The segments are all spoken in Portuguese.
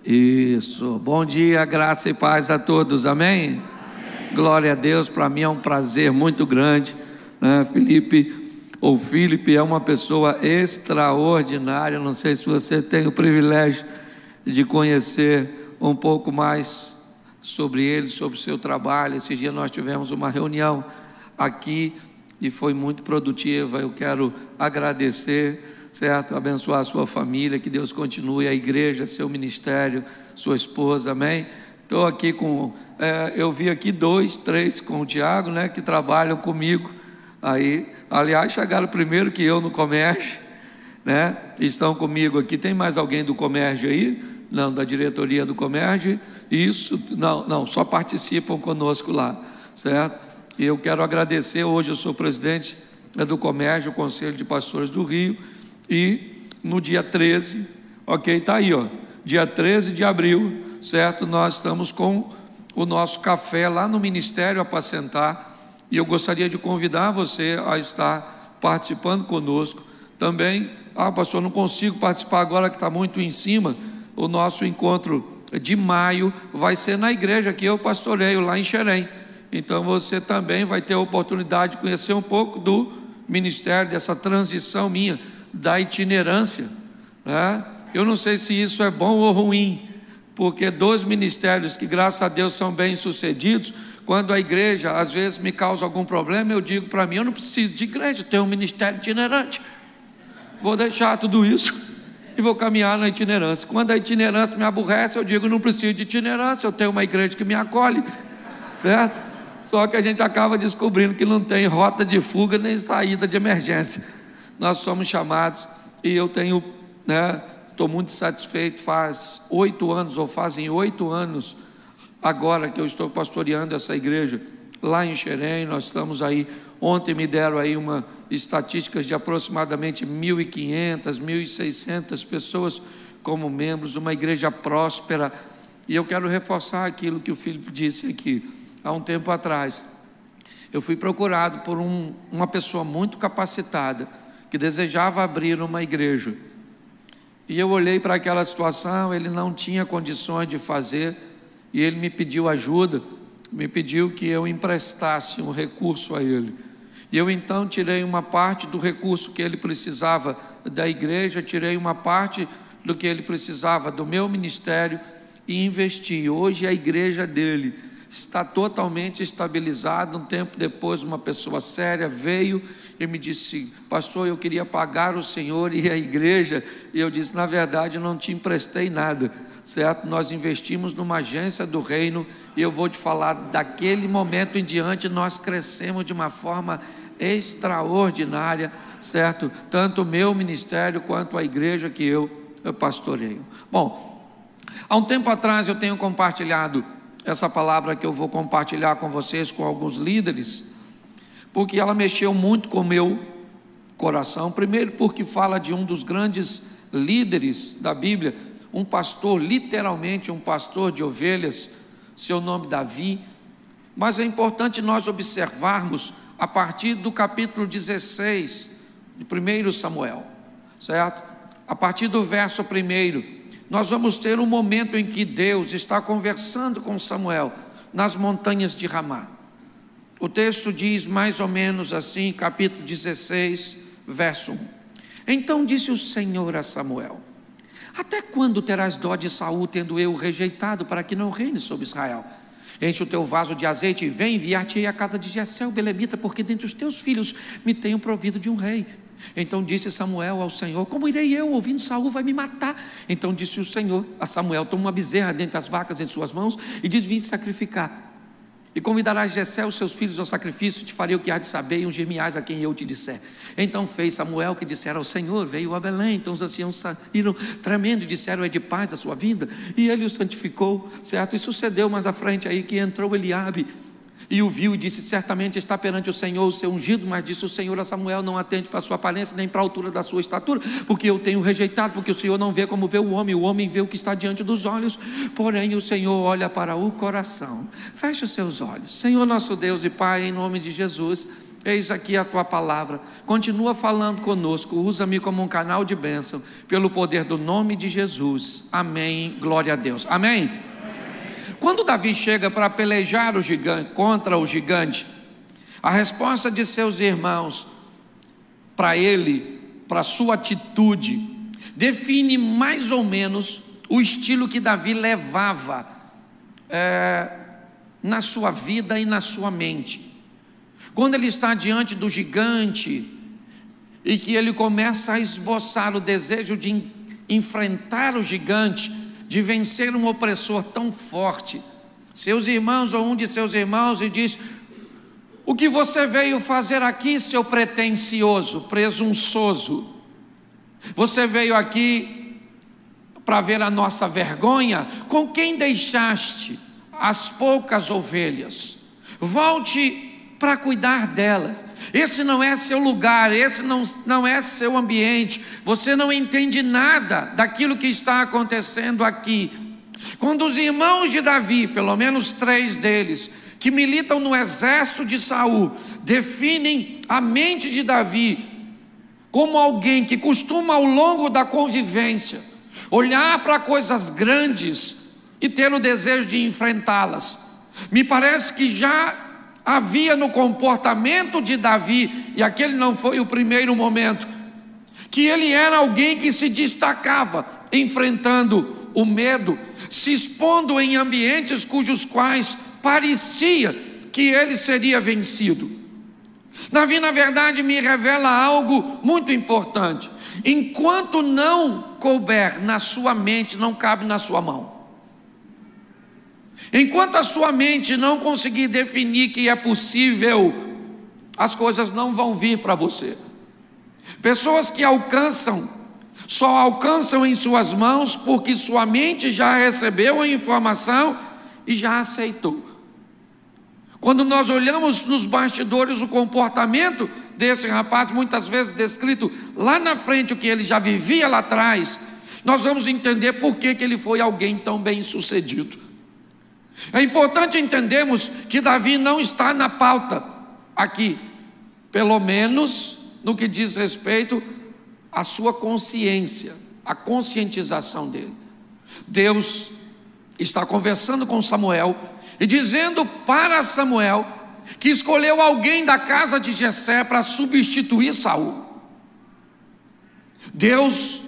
Isso. Bom dia, graça e paz a todos. Amém? Amém. Glória a Deus. Para mim é um prazer muito grande, né? Felipe é uma pessoa extraordinária. Não sei se você tem o privilégio de conhecer um pouco mais sobre ele, sobre o seu trabalho. Esse dia nós tivemos uma reunião aqui e foi muito produtiva. Eu quero agradecer, certo? Abençoar a sua família, que Deus continue, a igreja, seu ministério, sua esposa, amém? Estou aqui eu vi aqui 2, 3 com o Tiago, né, que trabalham comigo, aí, aliás, chegaram primeiro que eu no comércio, né, estão comigo aqui. Tem mais alguém do comércio aí? Não, da diretoria do comércio? Isso, não, só participam conosco lá, certo? E eu quero agradecer. Hoje eu sou presidente do comércio, o Conselho de Pastores do Rio. E no dia 13, ok, está aí, ó, dia 13 de abril, certo? Nós estamos com o nosso café lá no Ministério Apacentar, e eu gostaria de convidar você a estar participando conosco. Também, pastor, não consigo participar agora que está muito em cima. O nosso encontro de maio vai ser na igreja que eu pastoreio, lá em Xerém. Então você também vai ter a oportunidade de conhecer um pouco do ministério, dessa transição minha, da itinerância, né? Eu não sei se isso é bom ou ruim, porque 2 ministérios que graças a Deus são bem sucedidos, quando a igreja às vezes me causa algum problema, eu digo para mim: eu não preciso de igreja, tenho um ministério itinerante, vou deixar tudo isso e vou caminhar na itinerância. Quando a itinerância me aborrece, eu digo: não preciso de itinerância, eu tenho uma igreja que me acolhe, certo? Só que a gente acaba descobrindo que não tem rota de fuga nem saída de emergência. Nós somos chamados, e eu tenho, né, estou muito satisfeito. Faz 8 anos, ou fazem 8 anos agora que eu estou pastoreando essa igreja lá em Xerém. Nós estamos aí, ontem me deram aí estatísticas de aproximadamente 1.500, 1.600 pessoas como membros, uma igreja próspera. E eu quero reforçar aquilo que o Felipe disse aqui. Há um tempo atrás, eu fui procurado por uma pessoa muito capacitada, que desejava abrir uma igreja, e eu olhei para aquela situação. Ele não tinha condições de fazer, e ele me pediu ajuda, me pediu que eu emprestasse um recurso a ele, e eu então tirei uma parte do recurso que ele precisava da igreja, tirei uma parte do que ele precisava do meu ministério e investi. Hoje a igreja dele está totalmente estabilizada. Um tempo depois, uma pessoa séria veio e me disse: pastor, eu queria pagar o senhor e a igreja. E eu disse: na verdade, eu não te emprestei nada, certo? Nós investimos numa agência do reino, e eu vou te falar, daquele momento em diante, nós crescemos de uma forma extraordinária, certo? Tanto o meu ministério quanto a igreja que eu pastoreio. Bom, há um tempo atrás eu tenho compartilhado essa palavra que eu vou compartilhar com vocês, com alguns líderes, porque ela mexeu muito com o meu coração. Primeiro, porque fala de um dos grandes líderes da Bíblia, um pastor, literalmente um pastor de ovelhas, seu nome Davi. Mas é importante nós observarmos a partir do capítulo 16 de 1 Samuel, certo? A partir do verso 1, nós vamos ter um momento em que Deus está conversando com Samuel nas montanhas de Ramá. O texto diz mais ou menos assim, capítulo 16, verso 1. Então disse o Senhor a Samuel: até quando terás dó de Saul, tendo eu rejeitado, para que não reine sobre Israel? Enche o teu vaso de azeite e vem, enviar-te-ei à casa de Jessé o belemita, porque dentre os teus filhos me tenho provido de um rei. Então disse Samuel ao Senhor: como irei eu, ouvindo Saul vai me matar? Então disse o Senhor a Samuel: toma uma bezerra dentre as vacas em suas mãos e diz: vim sacrificar. E convidarás Jessé os seus filhos ao sacrifício, te farei o que há de saber, e ungir-me-ás a quem eu te disser. Então fez Samuel o que dissera ao Senhor, veio a Belém. Então os anciãos saíram tremendo e disseram: é de paz a sua vinda? E ele o santificou, certo? E sucedeu mais à frente aí que entrou Eliabe e o viu e disse: certamente está perante o Senhor o seu ungido. Mas disse o Senhor a Samuel: não atente para a sua aparência, nem para a altura da sua estatura, porque eu tenho rejeitado, porque o Senhor não vê como vê o homem vê o que está diante dos olhos, porém o Senhor olha para o coração. Feche os seus olhos. Senhor nosso Deus e Pai, em nome de Jesus, eis aqui a tua palavra, continua falando conosco, usa-me como um canal de bênção, pelo poder do nome de Jesus, amém, glória a Deus, amém? Quando Davi chega para pelejar o gigante, contra o gigante, a resposta de seus irmãos para ele, para sua atitude, define mais ou menos o estilo que Davi levava na sua vida e na sua mente. Quando ele está diante do gigante e que ele começa a esboçar o desejo de enfrentar o gigante, de vencer um opressor tão forte, seus irmãos ou um de seus irmãos e diz: o que você veio fazer aqui, seu pretensioso, presunçoso? Você veio aqui para ver a nossa vergonha? Com quem deixaste as poucas ovelhas? Volte para cuidar delas. Esse não é seu lugar, esse não é seu ambiente. Você não entende nada daquilo que está acontecendo aqui. Quando os irmãos de Davi, pelo menos 3 deles, que militam no exército de Saul, definem a mente de Davi como alguém que costuma, ao longo da convivência, olhar para coisas grandes e ter o desejo de enfrentá-las, me parece que já havia no comportamento de Davi, e aquele não foi o primeiro momento, que ele era alguém que se destacava enfrentando o medo, se expondo em ambientes cujos quais parecia que ele seria vencido. Davi, na verdade, me revela algo muito importante: enquanto não couber na sua mente, não cabe na sua mão. Enquanto a sua mente não conseguir definir que é possível, as coisas não vão vir para você. Pessoas que alcançam, só alcançam em suas mãos porque sua mente já recebeu a informação e já aceitou. Quando nós olhamos nos bastidores o comportamento desse rapaz, muitas vezes descrito lá na frente o que ele já vivia lá atrás, nós vamos entender por que ele foi alguém tão bem sucedido. É importante entendermos que Davi não está na pauta aqui, pelo menos no que diz respeito à sua consciência, à conscientização dele. Deus está conversando com Samuel e dizendo para Samuel que escolheu alguém da casa de Jessé para substituir Saul. Deus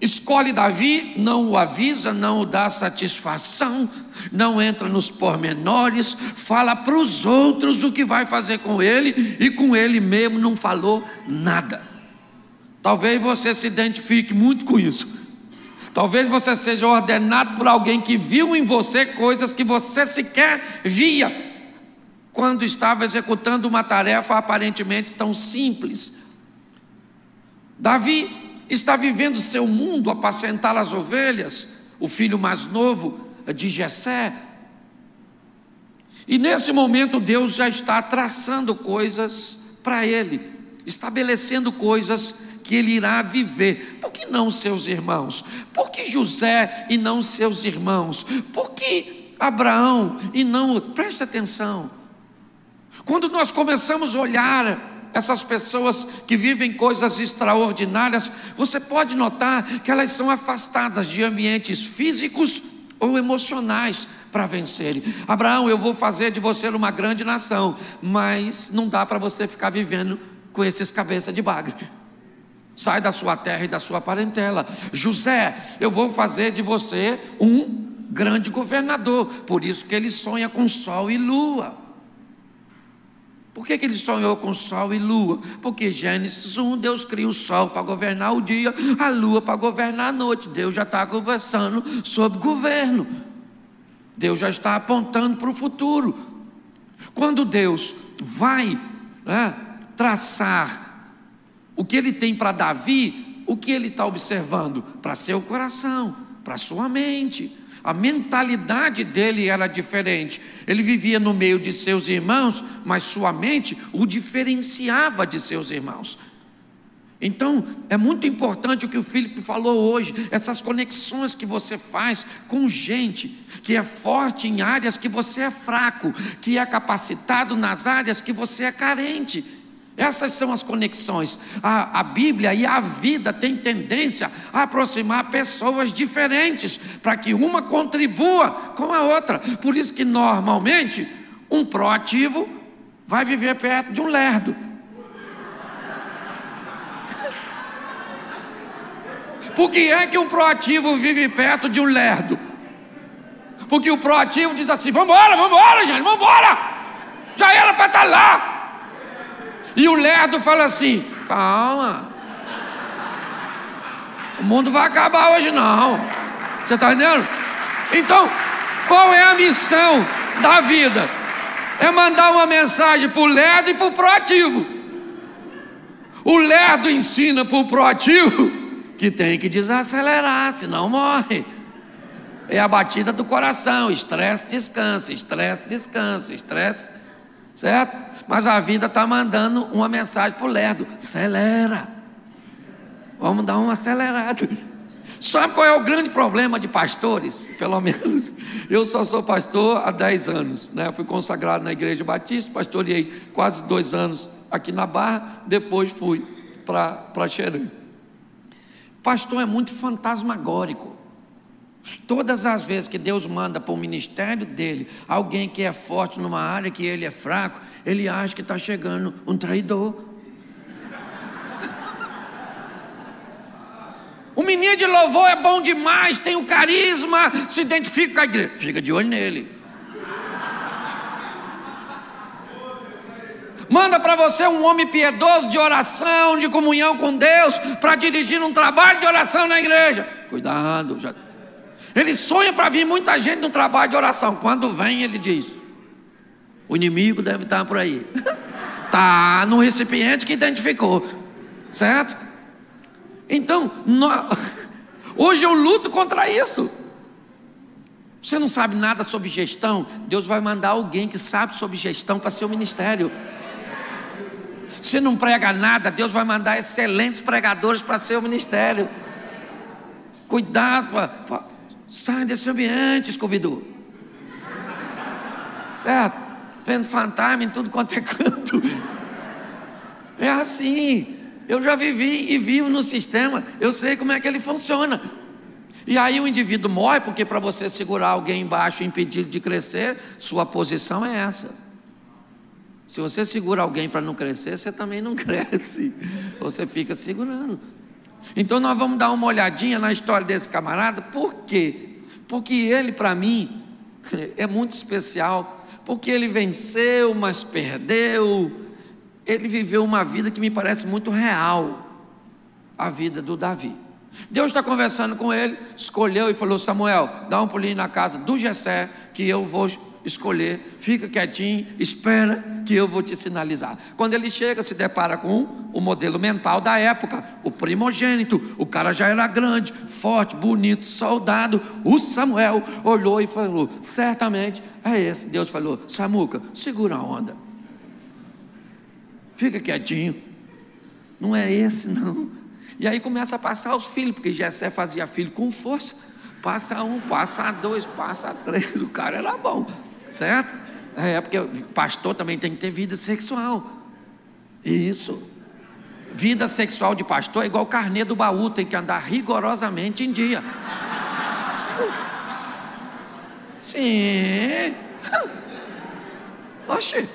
escolhe Davi, não o avisa, não o dá satisfação, não entra nos pormenores, fala para os outros o que vai fazer com ele, e com ele mesmo não falou nada. Talvez você se identifique muito com isso. Talvez você seja ordenado por alguém que viu em você coisas que você sequer via quando estava executando uma tarefa aparentemente tão simples. Davi está vivendo seu mundo, apacentar as ovelhas, o filho mais novo de Jessé. E nesse momento Deus já está traçando coisas para ele, estabelecendo coisas que ele irá viver. Por que não seus irmãos? Por que José e não seus irmãos? Por que Abraão e não... Preste atenção. Quando nós começamos a olhar essas pessoas que vivem coisas extraordinárias, você pode notar que elas são afastadas de ambientes físicos ou emocionais para vencerem. Abraão, eu vou fazer de você uma grande nação, mas não dá para você ficar vivendo com esses cabeça de bagre. Sai da sua terra e da sua parentela. José, eu vou fazer de você um grande governador. Por isso que ele sonha com sol e lua. Por que ele sonhou com sol e lua? Porque Gênesis 1, Deus cria o sol para governar o dia, a lua para governar a noite. Deus já está conversando sobre governo. Deus já está apontando para o futuro. Quando Deus vai traçar o que ele tem para Davi, o que ele está observando? Para seu coração, para sua mente. A mentalidade dele era diferente. Ele vivia no meio de seus irmãos, mas sua mente o diferenciava de seus irmãos. Então, é muito importante o que o Felipe falou hoje, essas conexões que você faz com gente que é forte em áreas que você é fraco, que é capacitado nas áreas que você é carente. Essas são as conexões. A Bíblia e a vida têm tendência a aproximar pessoas diferentes, para que uma contribua com a outra. Por isso que normalmente um proativo vai viver perto de um lerdo. Por que é que um proativo vive perto de um lerdo? Porque o proativo diz assim: vamos embora, gente, vamos embora, já era para estar lá. E o lerdo fala assim: calma, o mundo vai acabar hoje não. Você está entendendo? Então, qual é a missão da vida? É mandar uma mensagem para o lerdo e para o proativo. O lerdo ensina para o proativo que tem que desacelerar, senão morre. É a batida do coração: estresse, descansa, estresse, descansa, estresse, certo? Mas a vida está mandando uma mensagem para o lerdo: acelera, vamos dar uma acelerada. Sabe qual é o grande problema de pastores? Pelo menos eu só sou pastor há 10 anos, né? Fui consagrado na Igreja Batista, pastoreei quase 2 anos aqui na Barra, depois fui para Xerém. Pastor é muito fantasmagórico. Todas as vezes que Deus manda para o ministério dele alguém que é forte numa área que ele é fraco, ele acha que está chegando um traidor. O menino de louvor é bom demais, tem o carisma, se identifica com a igreja, fica de olho nele. Manda para você um homem piedoso de oração, de comunhão com Deus, para dirigir um trabalho de oração na igreja. Cuidado, já... Ele sonha para vir muita gente no trabalho de oração. Quando vem, ele diz: o inimigo deve estar por aí. Está no recipiente que identificou, certo? Então, hoje eu luto contra isso. Você não sabe nada sobre gestão? Deus vai mandar alguém que sabe sobre gestão para seu ministério. Você não prega nada? Deus vai mandar excelentes pregadores para seu ministério. Cuidado, sai desse ambiente, Scooby-Doo. Certo? Vendo fantasma em tudo quanto é canto. É assim. Eu já vivi e vivo no sistema. Eu sei como é que ele funciona. E aí o indivíduo morre, porque para você segurar alguém embaixo e impedir de crescer, sua posição é essa. Se você segura alguém para não crescer, você também não cresce. Você fica segurando. Então nós vamos dar uma olhadinha na história desse camarada. Por quê? Porque ele, para mim, é muito especial. Porque ele venceu, mas perdeu. Ele viveu uma vida que me parece muito real. A vida do Davi. Deus está conversando com ele, escolheu e falou: Samuel, dá um pulinho na casa do Jessé, que eu vou escolher, fica quietinho, espera que eu vou te sinalizar. Quando ele chega, se depara com o modelo mental da época, o primogênito. O cara já era grande, forte, bonito, soldado. O Samuel olhou e falou: certamente é esse. Deus falou: Samuca, segura a onda, fica quietinho, não é esse não. E aí começa a passar os filhos, porque Jessé fazia filho com força. Passa um, passa dois, passa três. O cara era bom, certo? É porque pastor também tem que ter vida sexual. Isso. Vida sexual de pastor é igual carnê do baú, tem que andar rigorosamente em dia. Sim. Oxe,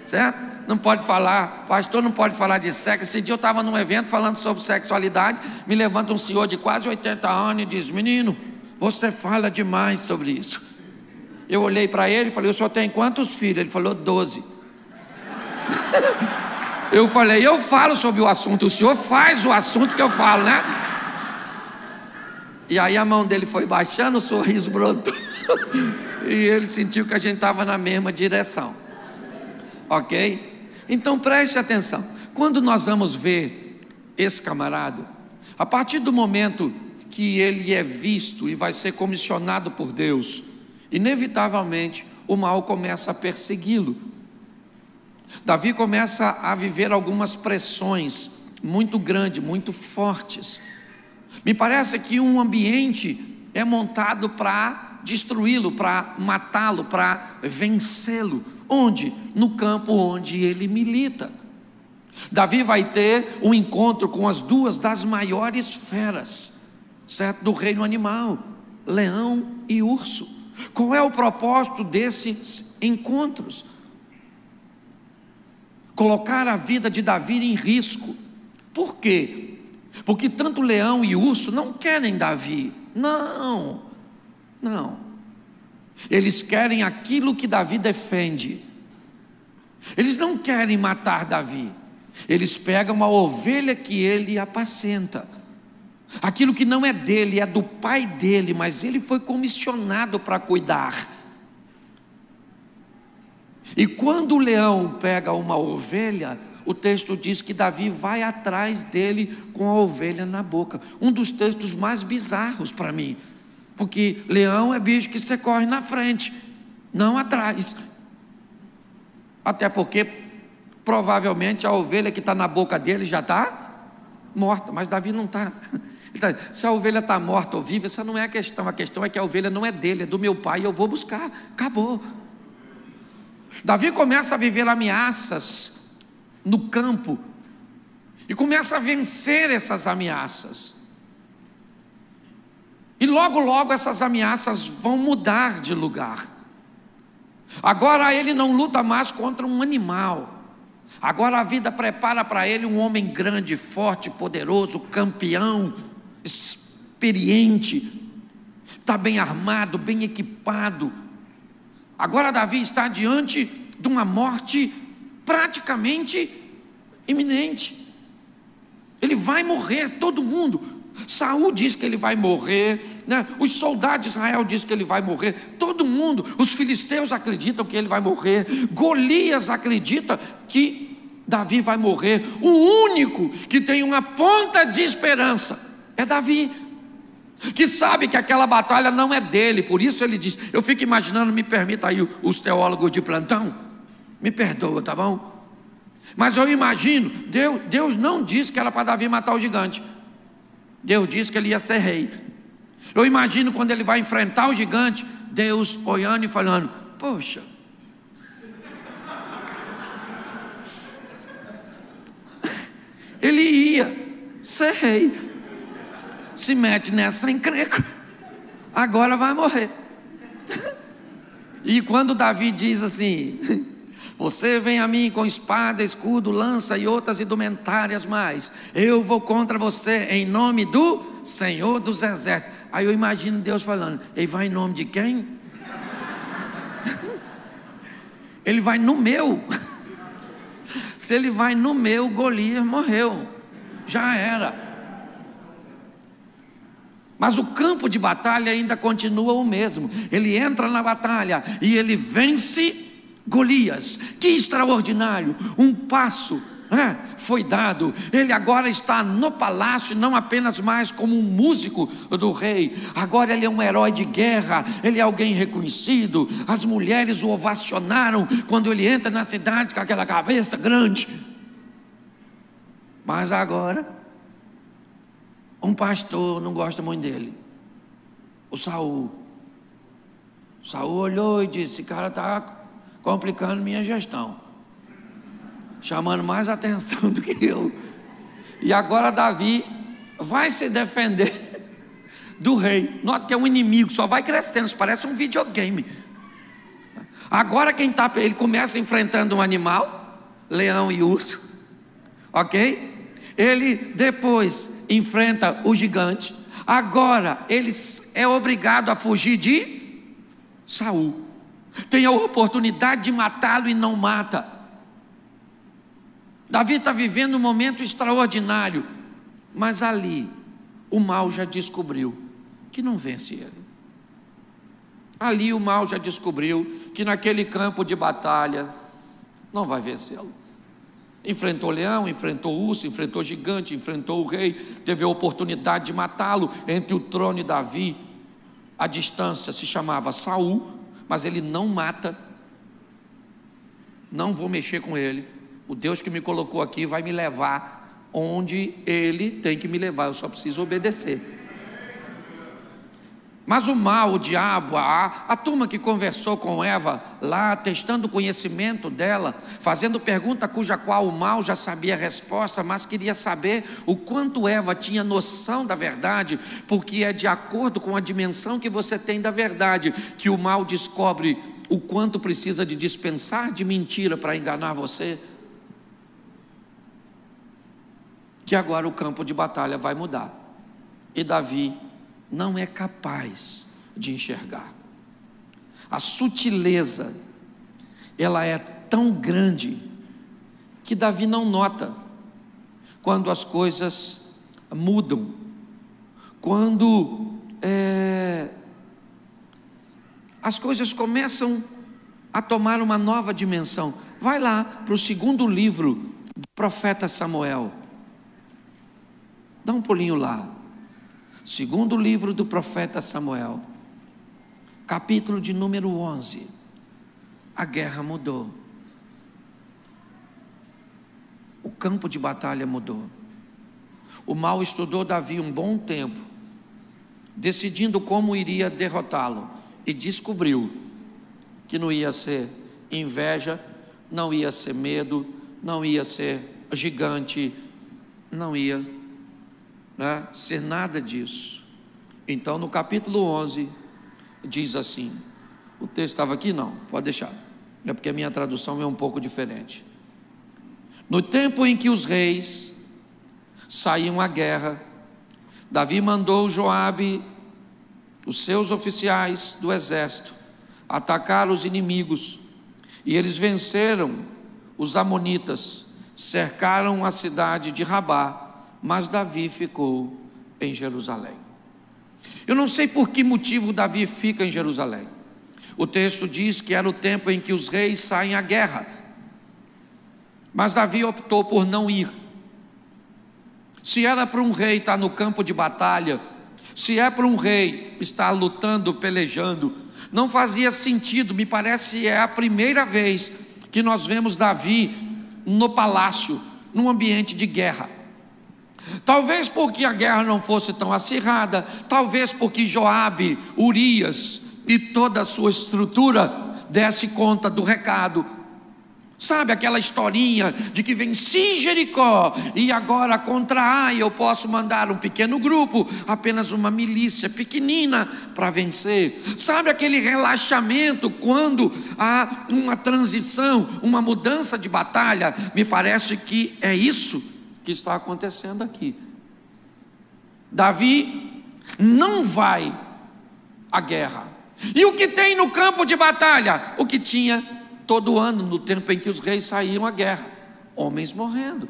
certo? Não pode falar, pastor não pode falar de sexo. Esse dia eu estava num evento falando sobre sexualidade, me levanta um senhor de quase 80 anos e diz: menino, você fala demais sobre isso. Eu olhei para ele e falei: o senhor tem quantos filhos? Ele falou: 12. Eu falei: eu falo sobre o assunto, o senhor faz o assunto que eu falo, né? E aí a mão dele foi baixando, o sorriso brotou e ele sentiu que a gente estava na mesma direção. Ok? Então preste atenção. Quando nós vamos ver esse camarada, a partir do momento que ele é visto e vai ser comissionado por Deus, inevitavelmente o mal começa a persegui-lo. Davi começa a viver algumas pressões muito grandes, muito fortes. Me parece que um ambiente é montado para destruí-lo, para matá-lo, para vencê-lo. Onde? No campo onde ele milita. Davi vai ter um encontro com as duas das maiores feras, certo? Do reino animal, leão e urso. Qual é o propósito desses encontros? Colocar a vida de Davi em risco. Por quê? Porque tanto leão e urso não querem Davi. Não. Eles querem aquilo que Davi defende. Eles não querem matar Davi. Eles pegam a ovelha que ele apacenta. Aquilo que não é dele, é do pai dele, mas ele foi comissionado para cuidar. E quando o leão pega uma ovelha, o texto diz que Davi vai atrás dele com a ovelha na boca. Um dos textos mais bizarros para mim, porque leão é bicho que você corre na frente, não atrás. Até porque provavelmente a ovelha que está na boca dele já está morta, mas Davi não está. Se a ovelha está morta ou viva, essa não é a questão é que a ovelha não é dele, é do meu pai, eu vou buscar, acabou. Davi começa a viver ameaças no campo, e começa a vencer essas ameaças, e logo essas ameaças vão mudar de lugar. Agora ele não luta mais contra um animal. Agora a vida prepara para ele um homem grande, forte, poderoso, campeão, experiente, está bem armado, bem equipado. Agora Davi está diante de uma morte praticamente iminente. Ele vai morrer, todo mundo. Saul diz que ele vai morrer, né? Os soldados de Israel dizem que ele vai morrer, todo mundo, os filisteus acreditam que ele vai morrer, Golias acredita que Davi vai morrer. O único que tem uma ponta de esperança é Davi, que sabe que aquela batalha não é dele. Por isso ele diz, eu fico imaginando, me permita aí os teólogos de plantão, me perdoa, tá bom? Mas eu imagino, Deus não disse que era para Davi matar o gigante. Deus disse que ele ia ser rei. Eu imagino quando ele vai enfrentar o gigante, Deus olhando e falando, poxa, ele ia ser rei, se mete nessa encrenca, agora vai morrer. E quando Davi diz assim, você vem a mim com espada, escudo, lança e outras indumentárias mais, eu vou contra você em nome do Senhor dos Exércitos. Aí eu imagino Deus falando, ele vai em nome de quem? Ele vai no meu. Se ele vai no meu, Golias morreu, já era. Mas o campo de batalha ainda continua o mesmo. Ele entra na batalha e ele vence Golias. Que extraordinário, um passo foi dado. Ele agora está no palácio, não apenas mais como um músico do rei, agora ele é um herói de guerra, ele é alguém reconhecido. As mulheres o ovacionaram quando ele entra na cidade com aquela cabeça grande. Mas agora um pastor não gosta muito dele, o Saul. Saul olhou e disse, esse cara está complicando minha gestão, chamando mais atenção do que eu. E agora Davi vai se defender do rei. Nota que é um inimigo, só vai crescendo, isso parece um videogame. Agora quem está, ele começa enfrentando um animal, leão e urso, ok? Ele depois enfrenta o gigante. Agora ele é obrigado a fugir de Saul. Tem a oportunidade de matá-lo e não mata. Davi está vivendo um momento extraordinário, mas ali o mal já descobriu que não vence ele. Ali o mal já descobriu que naquele campo de batalha não vai vencê-lo. Enfrentou leão, enfrentou urso, enfrentou gigante, enfrentou o rei, teve a oportunidade de matá-lo. Entre o trono e Davi, a distância se chamava Saul, mas ele não mata. Não vou mexer com ele. O Deus que me colocou aqui vai me levar onde ele tem que me levar, eu só preciso obedecer. Mas o mal, o diabo, a turma que conversou com Eva lá, testando o conhecimento dela, fazendo pergunta cuja qual o mal já sabia a resposta, mas queria saber o quanto Eva tinha noção da verdade, porque é de acordo com a dimensão que você tem da verdade, que o mal descobre o quanto precisa de dispensar de mentira para enganar você. Que agora o campo de batalha vai mudar, e Davi não é capaz de enxergar. A sutileza, ela é tão grande, que Davi não nota quando as coisas mudam, quando as coisas começam a tomar uma nova dimensão. Vai lá para o segundo livro do profeta Samuel, dá um pulinho lá. Segundo livro do profeta Samuel, capítulo de número 11. A guerra mudou, o campo de batalha mudou. O mal estudou Davi um bom tempo, decidindo como iria derrotá-lo, e descobriu que não ia ser inveja, não ia ser medo, não ia ser gigante, não ia ser nada disso. Então no capítulo 11 diz assim, o texto estava aqui? Não, pode deixar, é porque a minha tradução é um pouco diferente. No tempo em que os reis saíam à guerra, Davi mandou Joabe, os seus oficiais do exército, atacar os inimigos, e eles venceram os amonitas, cercaram a cidade de Rabá, mas Davi ficou em Jerusalém. Eu não sei por que motivo Davi fica em Jerusalém. O texto diz que era o tempo em que os reis saem à guerra, mas Davi optou por não ir. Se era para um rei estar no campo de batalha, se é para um rei estar lutando, pelejando, não fazia sentido. Me parece é a primeira vez que nós vemos Davi no palácio, num ambiente de guerra. Talvez porque a guerra não fosse tão acirrada, talvez porque Joabe, Urias e toda a sua estrutura desse conta do recado. Sabe aquela historinha de que venci Jericó e agora contra Ai eu posso mandar um pequeno grupo, apenas uma milícia pequenina para vencer. Sabe aquele relaxamento quando há uma transição, uma mudança de batalha? Me parece que é isso que está acontecendo aqui. Davi não vai à guerra. E o que tem no campo de batalha? O que tinha todo ano, no tempo em que os reis saíam à guerra: homens morrendo,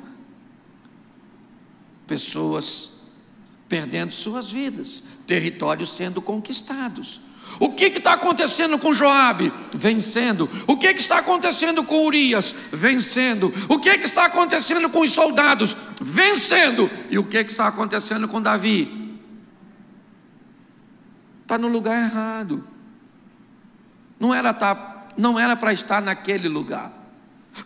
pessoas perdendo suas vidas, territórios sendo conquistados. O que está acontecendo com Joabe? Vencendo. O que está acontecendo com Urias? Vencendo. O que está acontecendo com os soldados? Vencendo. E o que está acontecendo com Davi? Está no lugar errado. Não era para estar naquele lugar.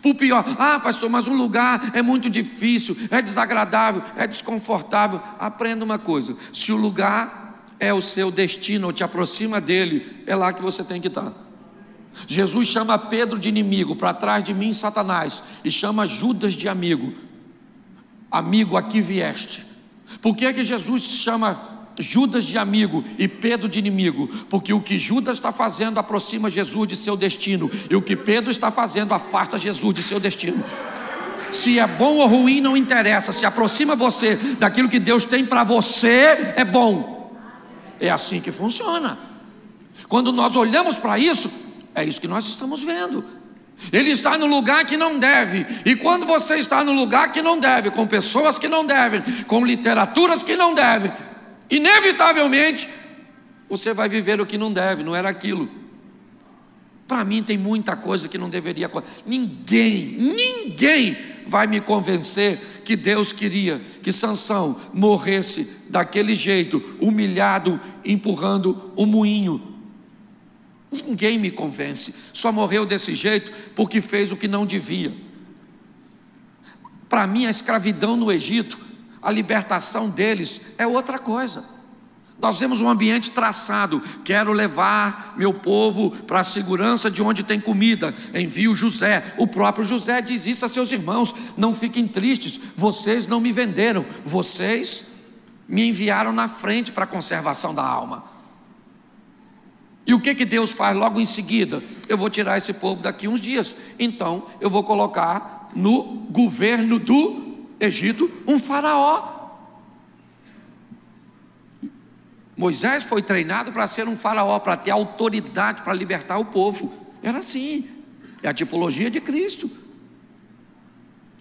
Por pior, pastor, mas um lugar é muito difícil, é desagradável, é desconfortável. Aprenda uma coisa: se o lugar é o seu destino, ou te aproxima dele, é lá que você tem que estar. Jesus chama Pedro de inimigo: para trás de mim, Satanás, e chama Judas de amigo: amigo, aqui vieste. Por que que Jesus chama Judas de amigo e Pedro de inimigo? Porque o que Judas está fazendo aproxima Jesus de seu destino, e o que Pedro está fazendo afasta Jesus de seu destino. Se é bom ou ruim não interessa, se aproxima você daquilo que Deus tem para você, é bom. É assim que funciona. Quando nós olhamos para isso, é isso que nós estamos vendo. Ele está no lugar que não deve. E quando você está no lugar que não deve, com pessoas que não devem, com literaturas que não devem, inevitavelmente você vai viver o que não deve. Não era aquilo. Para mim tem muita coisa que não deveria acontecer. Ninguém vai me convencer que Deus queria que Sansão morresse daquele jeito, humilhado, empurrando o moinho. Ninguém me convence. Só morreu desse jeito porque fez o que não devia. Para mim a escravidão no Egito, a libertação deles é outra coisa. Nós temos um ambiente traçado. Quero levar meu povo para a segurança de onde tem comida. Envio José. O próprio José diz isso a seus irmãos: não fiquem tristes, vocês não me venderam, vocês me enviaram na frente para a conservação da alma. E o que Deus faz logo em seguida? Eu vou tirar esse povo daqui uns dias, então eu vou colocar no governo do Egito um faraó. Moisés foi treinado para ser um faraó, para ter autoridade para libertar o povo. Era assim, é a tipologia de Cristo.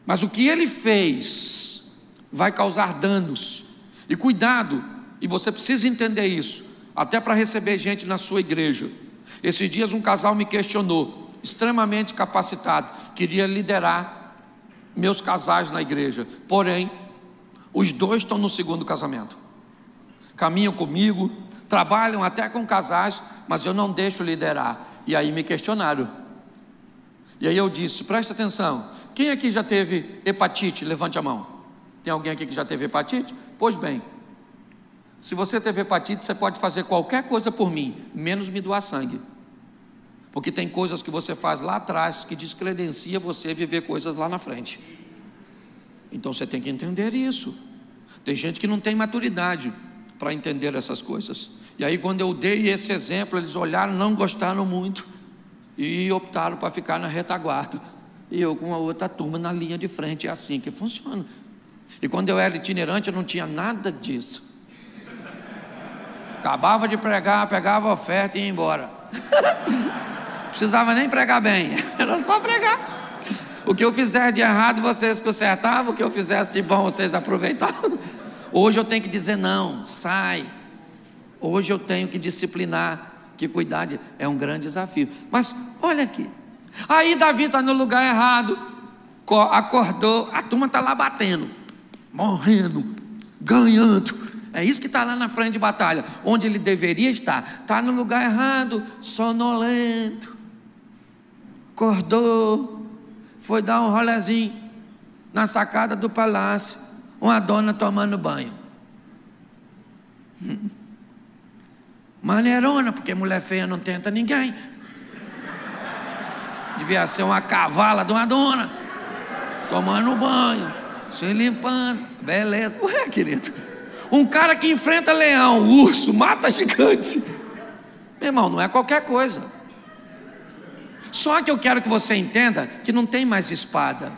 Mas o que ele fez vai causar danos. E cuidado, e você precisa entender isso, até para receber gente na sua igreja. Esses dias um casal me questionou, extremamente capacitado, queria liderar meus casais na igreja. Porém, os dois estão no segundo casamento. Caminham comigo, trabalham até com casais, mas eu não deixo liderar. E aí me questionaram. E aí eu disse: presta atenção, quem aqui já teve hepatite? Levante a mão. Tem alguém aqui que já teve hepatite? Pois bem, se você teve hepatite, você pode fazer qualquer coisa por mim, menos me doar sangue. Porque tem coisas que você faz lá atrás que descredencia você viver coisas lá na frente. Então você tem que entender isso. Tem gente que não tem maturidade para entender essas coisas. E aí quando eu dei esse exemplo, eles olharam, não gostaram muito e optaram para ficar na retaguarda, e eu com a outra turma na linha de frente. É assim que funciona. E quando eu era itinerante, eu não tinha nada disso. Acabava de pregar, pegava a oferta e ia embora. Precisava nem pregar bem, era só pregar. O que eu fizer de errado, vocês consertavam. O que eu fizesse de bom, vocês aproveitavam. Hoje eu tenho que dizer não, sai. Hoje eu tenho que disciplinar, que cuidar é um grande desafio. Mas olha aqui, aí Davi está no lugar errado, acordou, a turma está lá batendo, morrendo, ganhando. É isso que está lá na frente de batalha, onde ele deveria estar. Está no lugar errado, sonolento. Acordou, foi dar um rolezinho na sacada do palácio, uma dona tomando banho. Maneirona, porque mulher feia não tenta ninguém. Devia ser uma cavala de uma dona, tomando banho, se limpando, beleza. Ué, querido, um cara que enfrenta leão, urso, mata gigante, meu irmão, não é qualquer coisa. Só que eu quero que você entenda que não tem mais espada,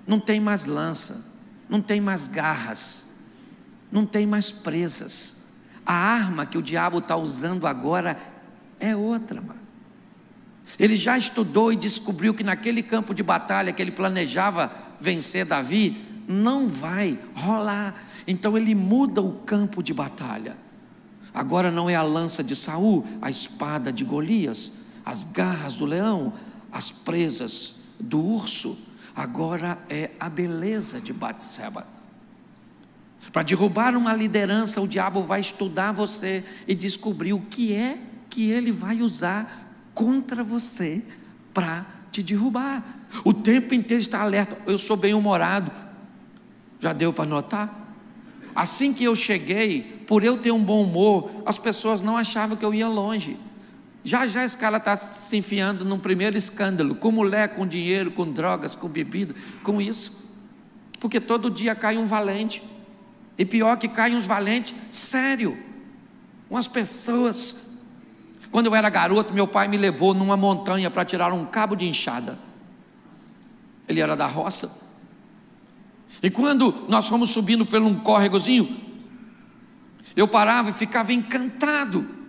não tem mais lança, não tem mais garras, não tem mais presas. A arma que o diabo está usando agora é outra, mano. Ele já estudou e descobriu que naquele campo de batalha que ele planejava vencer Davi, não vai rolar. Então ele muda o campo de batalha. Agora não é a lança de Saul, a espada de Golias, as garras do leão, as presas do urso. Agora é a beleza de Batseba. Para derrubar uma liderança, o diabo vai estudar você e descobrir o que é que ele vai usar contra você para te derrubar. O tempo inteiro está alerta. Eu sou bem-humorado, já deu para notar? Assim que eu cheguei, por eu ter um bom humor, as pessoas não achavam que eu ia longe. Já esse cara está se enfiando num primeiro escândalo, com mulher, com dinheiro, com drogas, com bebida, com isso, porque todo dia cai um valente, e pior que caem uns valentes, sério, umas pessoas. Quando eu era garoto, meu pai me levou numa montanha para tirar um cabo de enxada. Ele era da roça, e quando nós fomos subindo por um córregozinho, eu parava e ficava encantado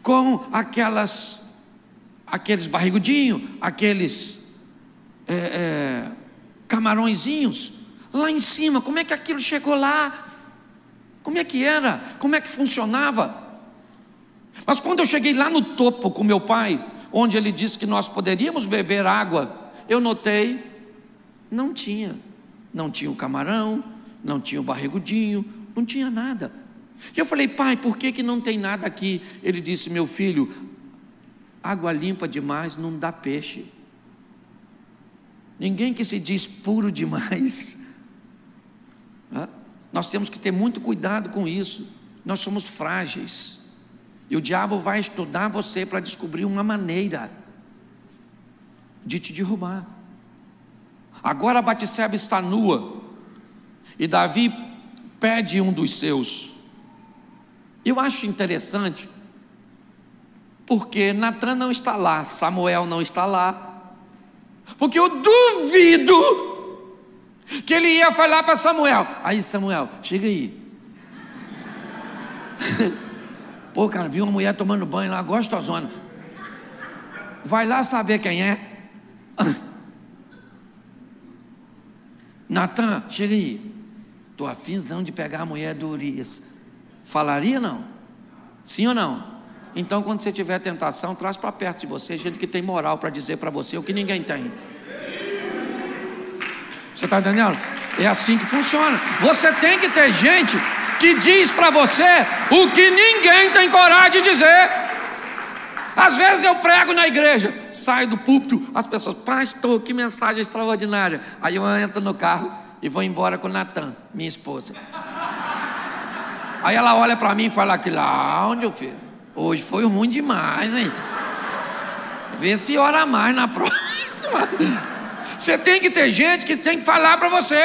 com aqueles barrigudinhos, aqueles camarõezinhos lá em cima. Como é que aquilo chegou lá? Como é que era? Como é que funcionava? Mas quando eu cheguei lá no topo com meu pai, onde ele disse que nós poderíamos beber água, eu notei, não tinha o camarão, não tinha o barrigudinho, não tinha nada. E eu falei: pai, por que não tem nada aqui? Ele disse: meu filho, água limpa demais não dá peixe. Ninguém que se diz puro demais. Nós temos que ter muito cuidado com isso. Nós somos frágeis. E o diabo vai estudar você para descobrir uma maneira de te derrubar. Agora Batseba está nua e Davi pede um dos seus. Eu acho interessante, porque Natan não está lá, Samuel não está lá, porque eu duvido que ele ia falar para Samuel: aí Samuel, chega aí. Pô, cara, vi uma mulher tomando banho lá, gostosona, vai lá saber quem é. Natan, chega aí, estou afinzão de pegar a mulher do Urias. Falaria não? Sim ou não? Então quando você tiver tentação, traz para perto de você gente que tem moral para dizer para você o que ninguém tem. Você está entendendo? É assim que funciona. Você tem que ter gente que diz para você o que ninguém tem coragem de dizer. Às vezes eu prego na igreja, saio do púlpito, as pessoas: pastor, que mensagem extraordinária. Aí eu entro no carro e vou embora com Natan, minha esposa. Aí ela olha para mim e fala: que lá onde eu fiz? Hoje foi ruim demais, hein? Vê se ora mais na próxima. Você tem que ter gente que tem que falar para você: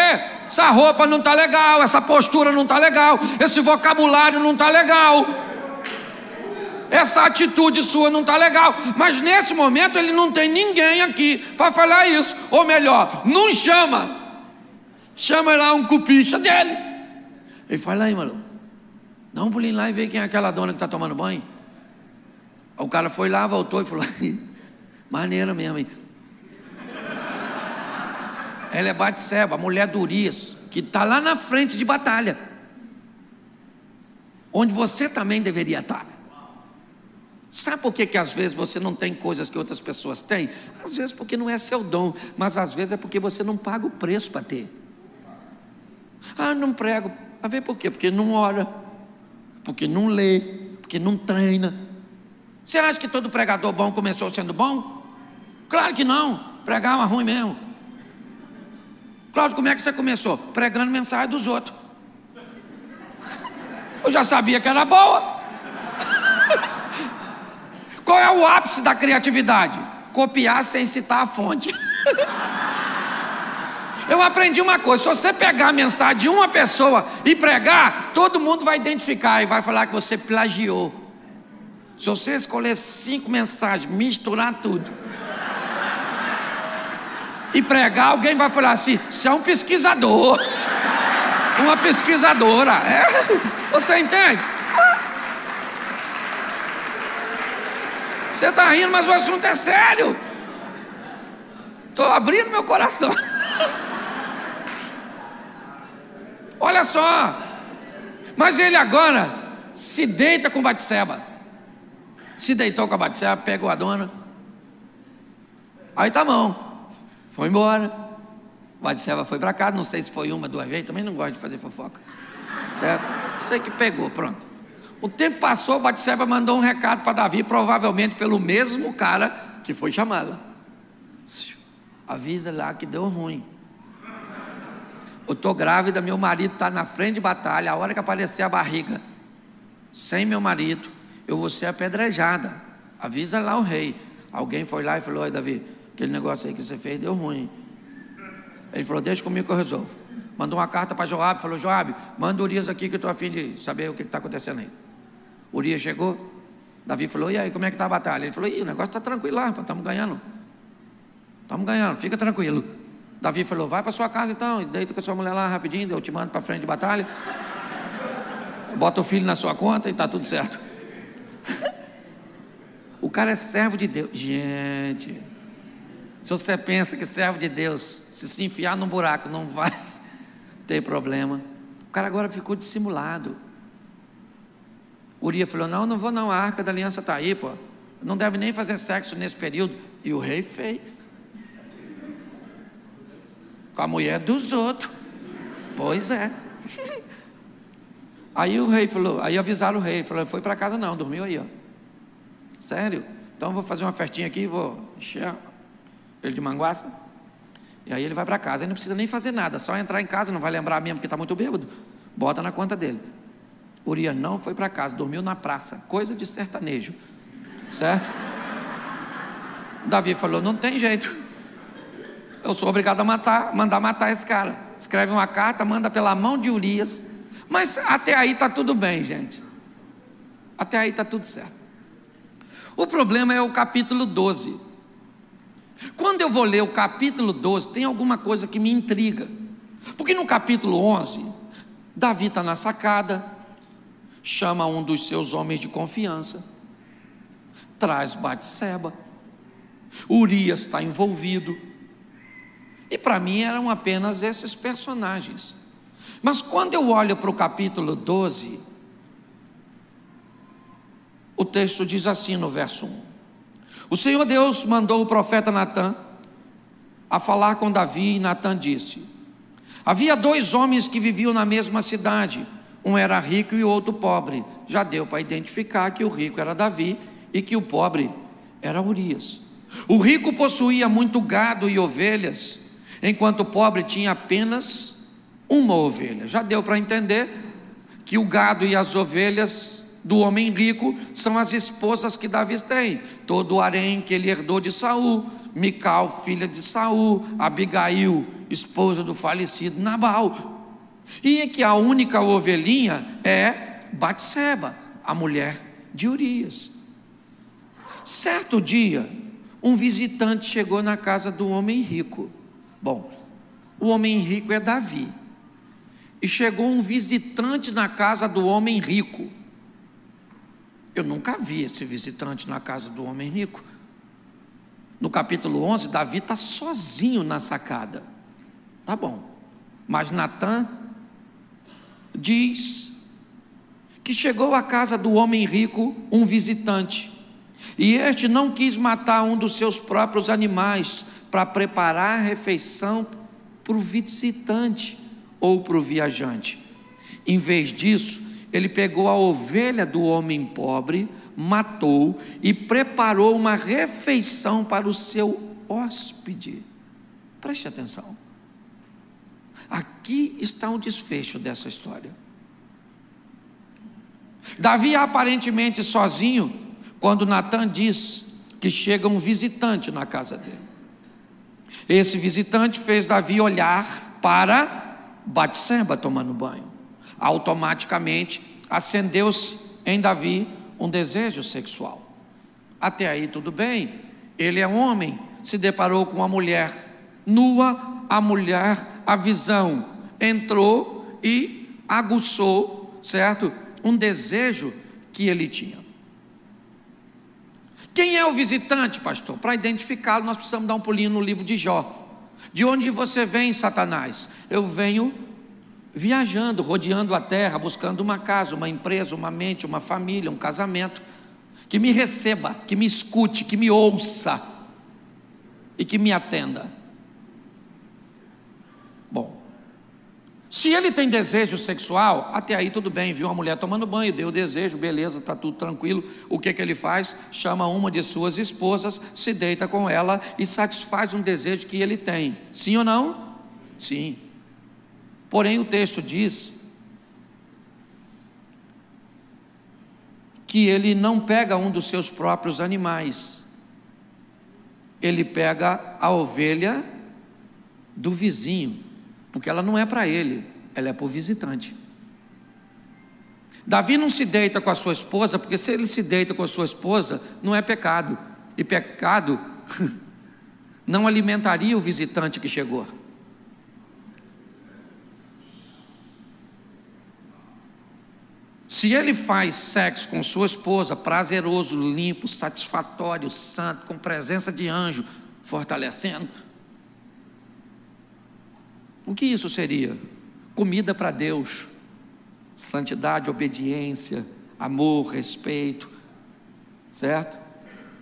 essa roupa não está legal, essa postura não está legal, esse vocabulário não está legal, essa atitude sua não está legal. Mas nesse momento ele não tem ninguém aqui para falar isso. Ou melhor, não chama. Chama lá um cupicha dele. Ele fala: aí, maluco, dá um pulinho lá e vê quem é aquela dona que está tomando banho. O cara foi lá, voltou e falou: maneira mesmo, hein? Ela é Batseba, a mulher do Urias, que está lá na frente de batalha, onde você também deveria estar. Sabe por que às vezes você não tem coisas que outras pessoas têm? Às vezes porque não é seu dom, mas às vezes é porque você não paga o preço para ter. Ah, não prego. A ver por quê? Porque não ora, porque não lê, porque não treina. Você acha que todo pregador bom começou sendo bom? Claro que não. Pregar é ruim mesmo. Cláudio, como é que você começou? Pregando mensagem dos outros. Eu já sabia que era boa. Qual é o ápice da criatividade? Copiar sem citar a fonte. Eu aprendi uma coisa: se você pegar a mensagem de uma pessoa e pregar, todo mundo vai identificar e vai falar que você plagiou. Se você escolher 5 mensagens, misturar tudo e pregar, alguém vai falar assim: você é um pesquisador, uma pesquisadora. Você entende? Você está rindo, mas o assunto é sério. Estou abrindo meu coração. Olha só. Mas ele agora se deita com Batseba. Se deitou com a Batseba, pegou a dona. Aí tá bom. Foi embora. Batseba foi para casa. Não sei se foi uma, 2 vezes. Também não gosto de fazer fofoca. Certo? Sei que pegou, pronto. O tempo passou, Batseba mandou um recado para Davi, provavelmente pelo mesmo cara que foi chamá-la. Avisa lá que deu ruim. Eu estou grávida, meu marido está na frente de batalha. A hora que aparecer a barriga sem meu marido, eu vou ser apedrejada. Avisa lá o rei. Alguém foi lá e falou: oi, Davi, aquele negócio aí que você fez deu ruim. Ele falou: deixa comigo que eu resolvo. Mandou uma carta para Joabe, falou: Joabe, manda o Urias aqui que eu estou a fim de saber o que está acontecendo aí. Urias chegou, Davi falou: e aí, como é que está a batalha? Ele falou: o negócio está tranquilo lá, estamos ganhando. Estamos ganhando, fica tranquilo. Davi falou: vai para sua casa então, e deita com a sua mulher lá rapidinho, eu te mando para frente de batalha. Bota o filho na sua conta e está tudo certo. O cara é servo de Deus. Gente, se você pensa que servo de Deus, se enfiar num buraco não vai ter problema. O cara agora ficou dissimulado. Urias falou: não vou não, a arca da aliança está aí, pô. Não deve nem fazer sexo nesse período. E o rei fez. Com a mulher dos outros. Pois é. Aí o rei falou, aí avisaram o rei, falou: foi para casa não, dormiu aí, ó. Sério? Então eu vou fazer uma festinha aqui, vou encher ele de manguaça. E aí ele vai para casa, ele não precisa nem fazer nada, só entrar em casa, não vai lembrar mesmo que está muito bêbado, bota na conta dele. Urias não foi para casa, dormiu na praça, coisa de sertanejo, certo? Davi falou: não tem jeito, eu sou obrigado a mandar matar esse cara. Escreve uma carta, manda pela mão de Urias. Mas até aí está tudo bem, gente, até aí está tudo certo. O problema é o capítulo 12. Quando eu vou ler o capítulo 12, tem alguma coisa que me intriga, porque no capítulo 11, Davi está na sacada, chama um dos seus homens de confiança, traz Batseba, Urias está envolvido, e para mim eram apenas esses personagens. Mas quando eu olho para o capítulo 12, o texto diz assim no verso 1: o Senhor Deus mandou o profeta Natã a falar com Davi, e Natã disse: havia 2 homens que viviam na mesma cidade, um era rico e o outro pobre. Já deu para identificar que o rico era Davi e que o pobre era Urias. O rico possuía muito gado e ovelhas, enquanto o pobre tinha apenas uma ovelha. Já deu para entender que o gado e as ovelhas do homem rico são as esposas que Davi tem, todo o harém que ele herdou de Saul, Mical, filha de Saul, Abigail, esposa do falecido Nabal, e que a única ovelhinha é Batseba, a mulher de Urias. Certo dia, um visitante chegou na casa do homem rico. Bom, o homem rico é Davi, e chegou um visitante na casa do homem rico. Eu nunca vi esse visitante na casa do homem rico. No capítulo 11, Davi está sozinho na sacada. Tá bom, mas Natã diz que chegou à casa do homem rico um visitante, e este não quis matar um dos seus próprios animais para preparar a refeição para o visitante ou para o viajante. Em vez disso, ele pegou a ovelha do homem pobre, matou e preparou uma refeição para o seu hóspede. Preste atenção. Aqui está o desfecho dessa história. Davi aparentemente sozinho, quando Natã diz que chega um visitante na casa dele. Esse visitante fez Davi olhar para Batseba tomando banho. Automaticamente acendeu-se em Davi um desejo sexual. Até aí tudo bem, ele é homem, se deparou com uma mulher nua, a visão entrou e aguçou, certo? Um desejo que ele tinha. Quem é o visitante, pastor? Para identificá-lo, nós precisamos dar um pulinho no livro de Jó. De onde você vem, Satanás? Eu venho viajando, rodeando a terra, buscando uma casa, uma empresa, uma mente, uma família, um casamento, que me receba, que me escute, que me ouça e que me atenda. Bom, se ele tem desejo sexual, até aí tudo bem, viu uma mulher tomando banho, deu desejo, beleza, está tudo tranquilo. O que ele faz? Chama uma de suas esposas, se deita com ela e satisfaz um desejo que ele tem. Sim ou não? Sim. Porém o texto diz que ele não pega um dos seus próprios animais, ele pega a ovelha do vizinho, porque ela não é para ele, ela é para o visitante. Davi não se deita com a sua esposa, porque se ele se deita com a sua esposa, não é pecado, e pecado não alimentaria o visitante que chegou. Se ele faz sexo com sua esposa, prazeroso, limpo, satisfatório, santo, com presença de anjo, fortalecendo, o que isso seria? Comida para Deus, santidade, obediência, amor, respeito, certo?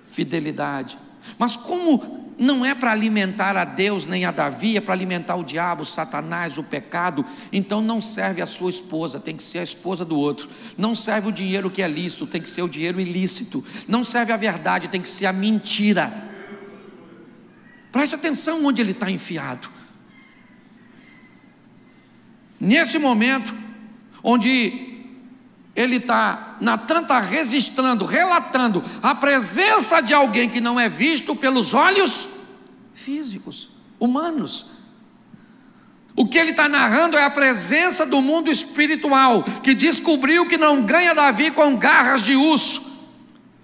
Fidelidade. Mas como não é para alimentar a Deus nem a Davi, é para alimentar o diabo, Satanás, o pecado, então não serve a sua esposa, tem que ser a esposa do outro. Não serve o dinheiro que é lícito, tem que ser o dinheiro ilícito. Não serve a verdade, tem que ser a mentira. Preste atenção onde ele está enfiado. Nesse momento onde Natan está registrando, relatando a presença de alguém que não é visto pelos olhos físicos, humanos. O que ele está narrando é a presença do mundo espiritual, que descobriu que não ganha Davi com garras de urso,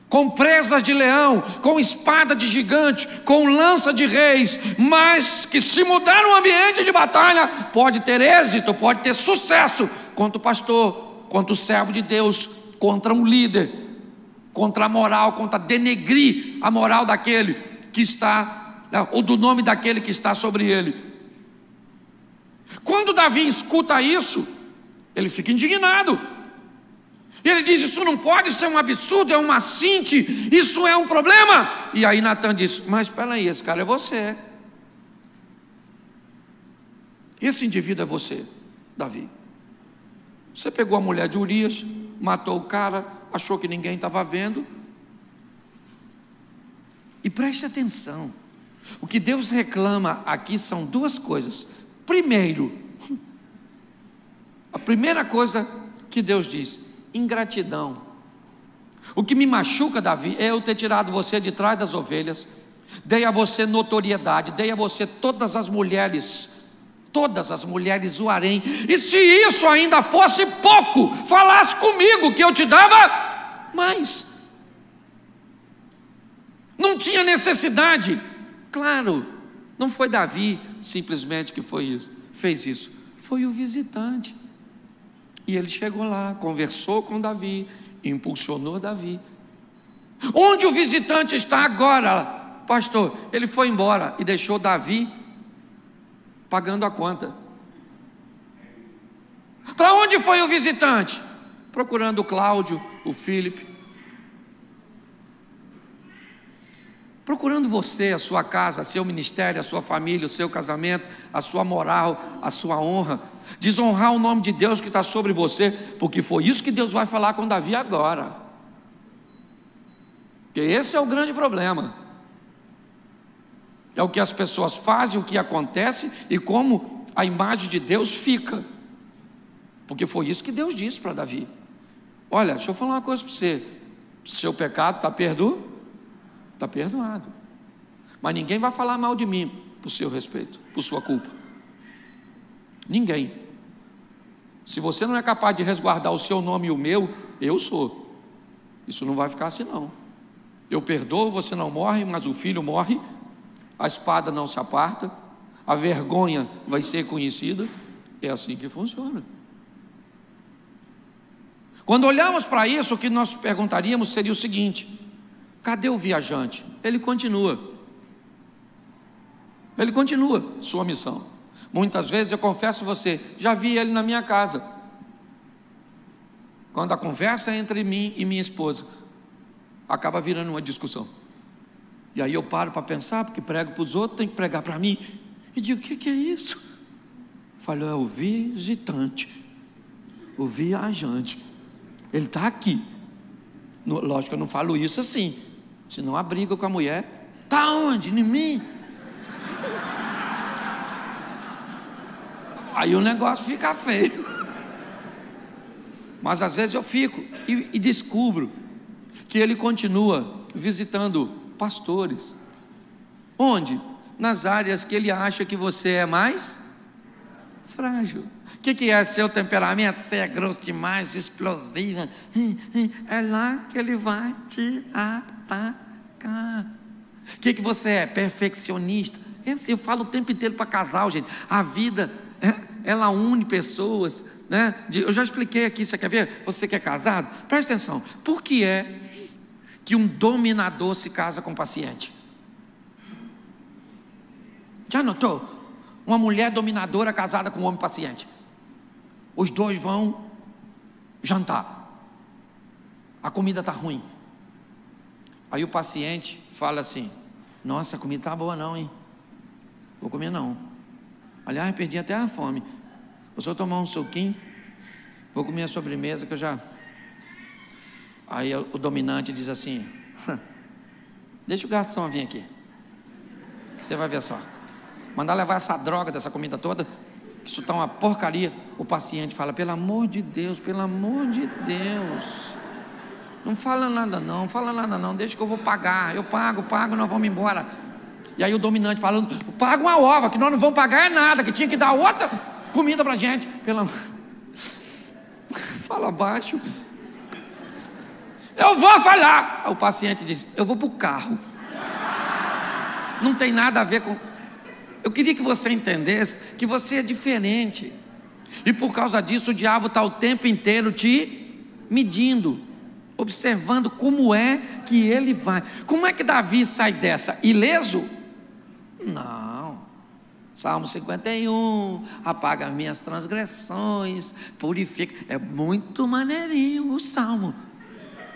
com presas de leão, com espada de gigante, com lança de reis, mas que se mudar no ambiente de batalha, pode ter êxito, pode ter sucesso, contra o pastor, contra o servo de Deus, contra um líder, contra a moral, contra denegrir a moral daquele que está, ou do nome daquele que está sobre ele. Quando Davi escuta isso, ele fica indignado. E ele diz: isso não pode ser um absurdo, é um assinte, isso é um problema. E aí Natan diz: mas espera aí, esse cara é você. Esse indivíduo é você, Davi. Você pegou a mulher de Urias, matou o cara, achou que ninguém estava vendo. E preste atenção, o que Deus reclama aqui são duas coisas. Primeiro, a primeira coisa que Deus diz: ingratidão. O que me machuca, Davi, é eu ter tirado você de trás das ovelhas, dei a você notoriedade, dei a você todas as mulheres do harém, e se isso ainda fosse pouco, falasse comigo que eu te dava mais. Não tinha necessidade. Claro, não foi Davi simplesmente que fez isso, foi o visitante. E ele chegou lá, conversou com Davi, impulsionou Davi. Onde o visitante está agora, pastor? Ele foi embora e deixou Davi pagando a conta. Para onde foi o visitante? Procurando o Cláudio, o Filipe, procurando você, a sua casa, seu ministério, a sua família, o seu casamento, a sua moral, a sua honra, desonrar o nome de Deus que está sobre você, porque foi isso que Deus vai falar com Davi agora. Porque esse é o grande problema. É o que as pessoas fazem, o que acontece e como a imagem de Deus fica. Porque foi isso que Deus disse para Davi: olha, deixa eu falar uma coisa para você, seu pecado está perdoado. Está perdoado, mas ninguém vai falar mal de mim por seu respeito, por sua culpa. Ninguém. Se você não é capaz de resguardar o seu nome e o meu, eu sou. Isso não vai ficar assim não. Eu perdoo, você não morre, mas o filho morre, a espada não se aparta, a vergonha vai ser conhecida. É assim que funciona. Quando olhamos para isso, o que nós perguntaríamos seria o seguinte: cadê o viajante? Ele continua sua missão. Muitas vezes eu confesso a você, já vi ele na minha casa. Quando a conversa entre mim e minha esposa acaba virando uma discussão, e aí eu paro para pensar, porque prego para os outros, tenho que pregar para mim, e digo: o que é isso? Falo: é o visitante, o viajante, ele está aqui. Lógico que eu não falo isso assim, senão a briga com a mulher. Está onde? Em mim? Aí o negócio fica feio. Mas às vezes eu fico e descubro que ele continua visitando pastores. Onde? Nas áreas que ele acha que você é mais frágil. O que é seu temperamento? Você é grosso demais, explosiva. É lá que ele vai te atacar. O que você é? Perfeccionista. Eu falo o tempo inteiro para casal, gente. A vida, ela une pessoas, né? Eu já expliquei aqui, você quer ver? Você que é casado, presta atenção. Por que é que um dominador se casa com um paciente? Já notou? Uma mulher dominadora casada com um homem paciente. Os dois vão jantar, a comida está ruim. Aí o paciente fala assim: nossa, a comida está boa não, hein? Vou comer não. Aliás, perdi até a fome. Vou só tomar um suquinho, vou comer a sobremesa que eu já... Aí o dominante diz assim: deixa o garçom vir aqui, você vai ver só. Mandar levar essa droga dessa comida toda, que isso está uma porcaria. O paciente fala: pelo amor de Deus, pelo amor de Deus, não fala nada não, deixa que eu vou pagar, eu pago, nós vamos embora. E aí o dominante falando: paga uma ova, que nós não vamos pagar é nada, que tinha que dar outra comida para a gente. Fala baixo. Eu vou falar. O paciente diz: eu vou para o carro. Não tem nada a ver com... Eu queria que você entendesse que você é diferente, e por causa disso o diabo está o tempo inteiro te medindo, observando como é que ele vai. Como é que Davi sai dessa? Ileso? Não. Salmo 51, apaga as minhas transgressões, purifica. É muito maneirinho o salmo,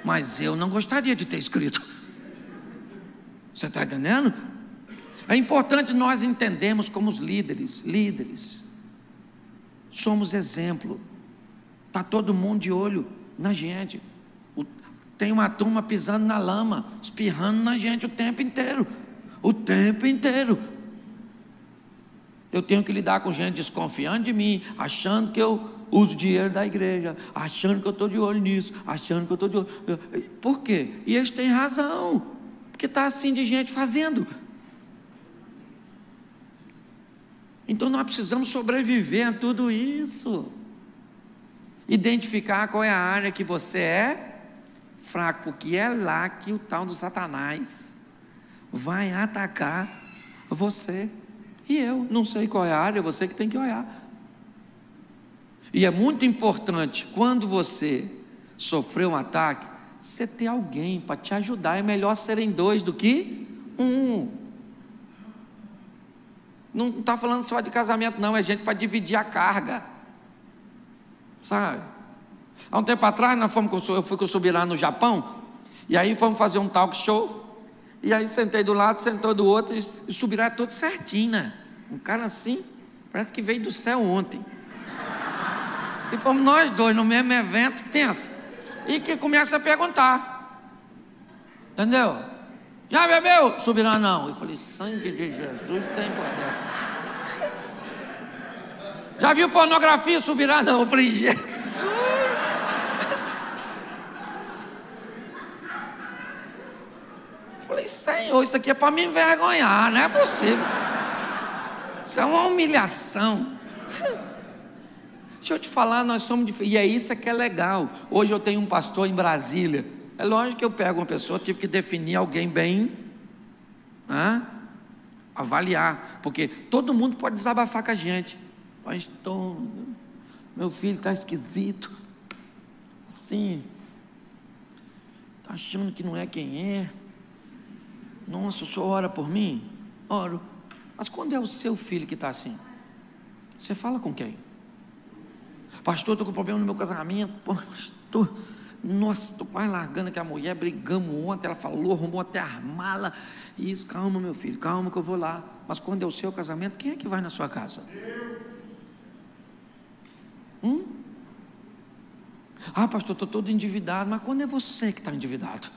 mas eu não gostaria de ter escrito. Você está entendendo? É importante nós entendermos como os líderes, somos exemplo. Está todo mundo de olho na gente. Tem uma turma pisando na lama, espirrando na gente o tempo inteiro. Eu tenho que lidar com gente desconfiando de mim, achando que eu uso dinheiro da igreja, achando que eu estou de olho nisso, achando que eu estou de olho. Por quê? E eles têm razão, porque está assim de gente fazendo. Então nós precisamos sobreviver a tudo isso. Identificar qual é a área que você é fraco, porque é lá que o tal do Satanás vai atacar você. E eu não sei qual é a área, você que tem que olhar. E é muito importante, quando você sofreu um ataque, você ter alguém para te ajudar. É melhor serem dois do que um. Não está falando só de casamento não, é gente para dividir a carga, sabe? Há um tempo atrás eu fui com o Subirá no Japão, e aí fomos fazer um talk show, e aí sentei do lado, sentou do outro, e o Subirá é todo certinho, né? Um cara assim, parece que veio do céu ontem. E fomos nós dois no mesmo evento, pensa, e que começa a perguntar, entendeu? Já bebeu? Subirá não. Eu falei: sangue de Jesus tem poder. Já viu pornografia? Subirá não. Eu falei: Jesus. Eu falei: Senhor, isso aqui é para me envergonhar, não é possível. Isso é uma humilhação. Deixa eu te falar, nós somos diferentes. E é isso que é legal. Hoje eu tenho um pastor em Brasília. É lógico que eu pego uma pessoa, tive que definir alguém bem, avaliar, porque todo mundo pode desabafar com a gente. Pastor, meu filho está esquisito, assim, está achando que não é quem é. Nossa, o senhor ora por mim? Oro. Mas quando é o seu filho que está assim, você fala com quem? Pastor, estou com problema no meu casamento. Pastor, nossa, estou quase largando aquela mulher, brigamos ontem, ela falou, arrumou até a mala. Isso, calma meu filho, calma que eu vou lá. Mas quando é o seu casamento, quem é que vai na sua casa? Ah, pastor, estou todo endividado. Mas quando é você que está endividado?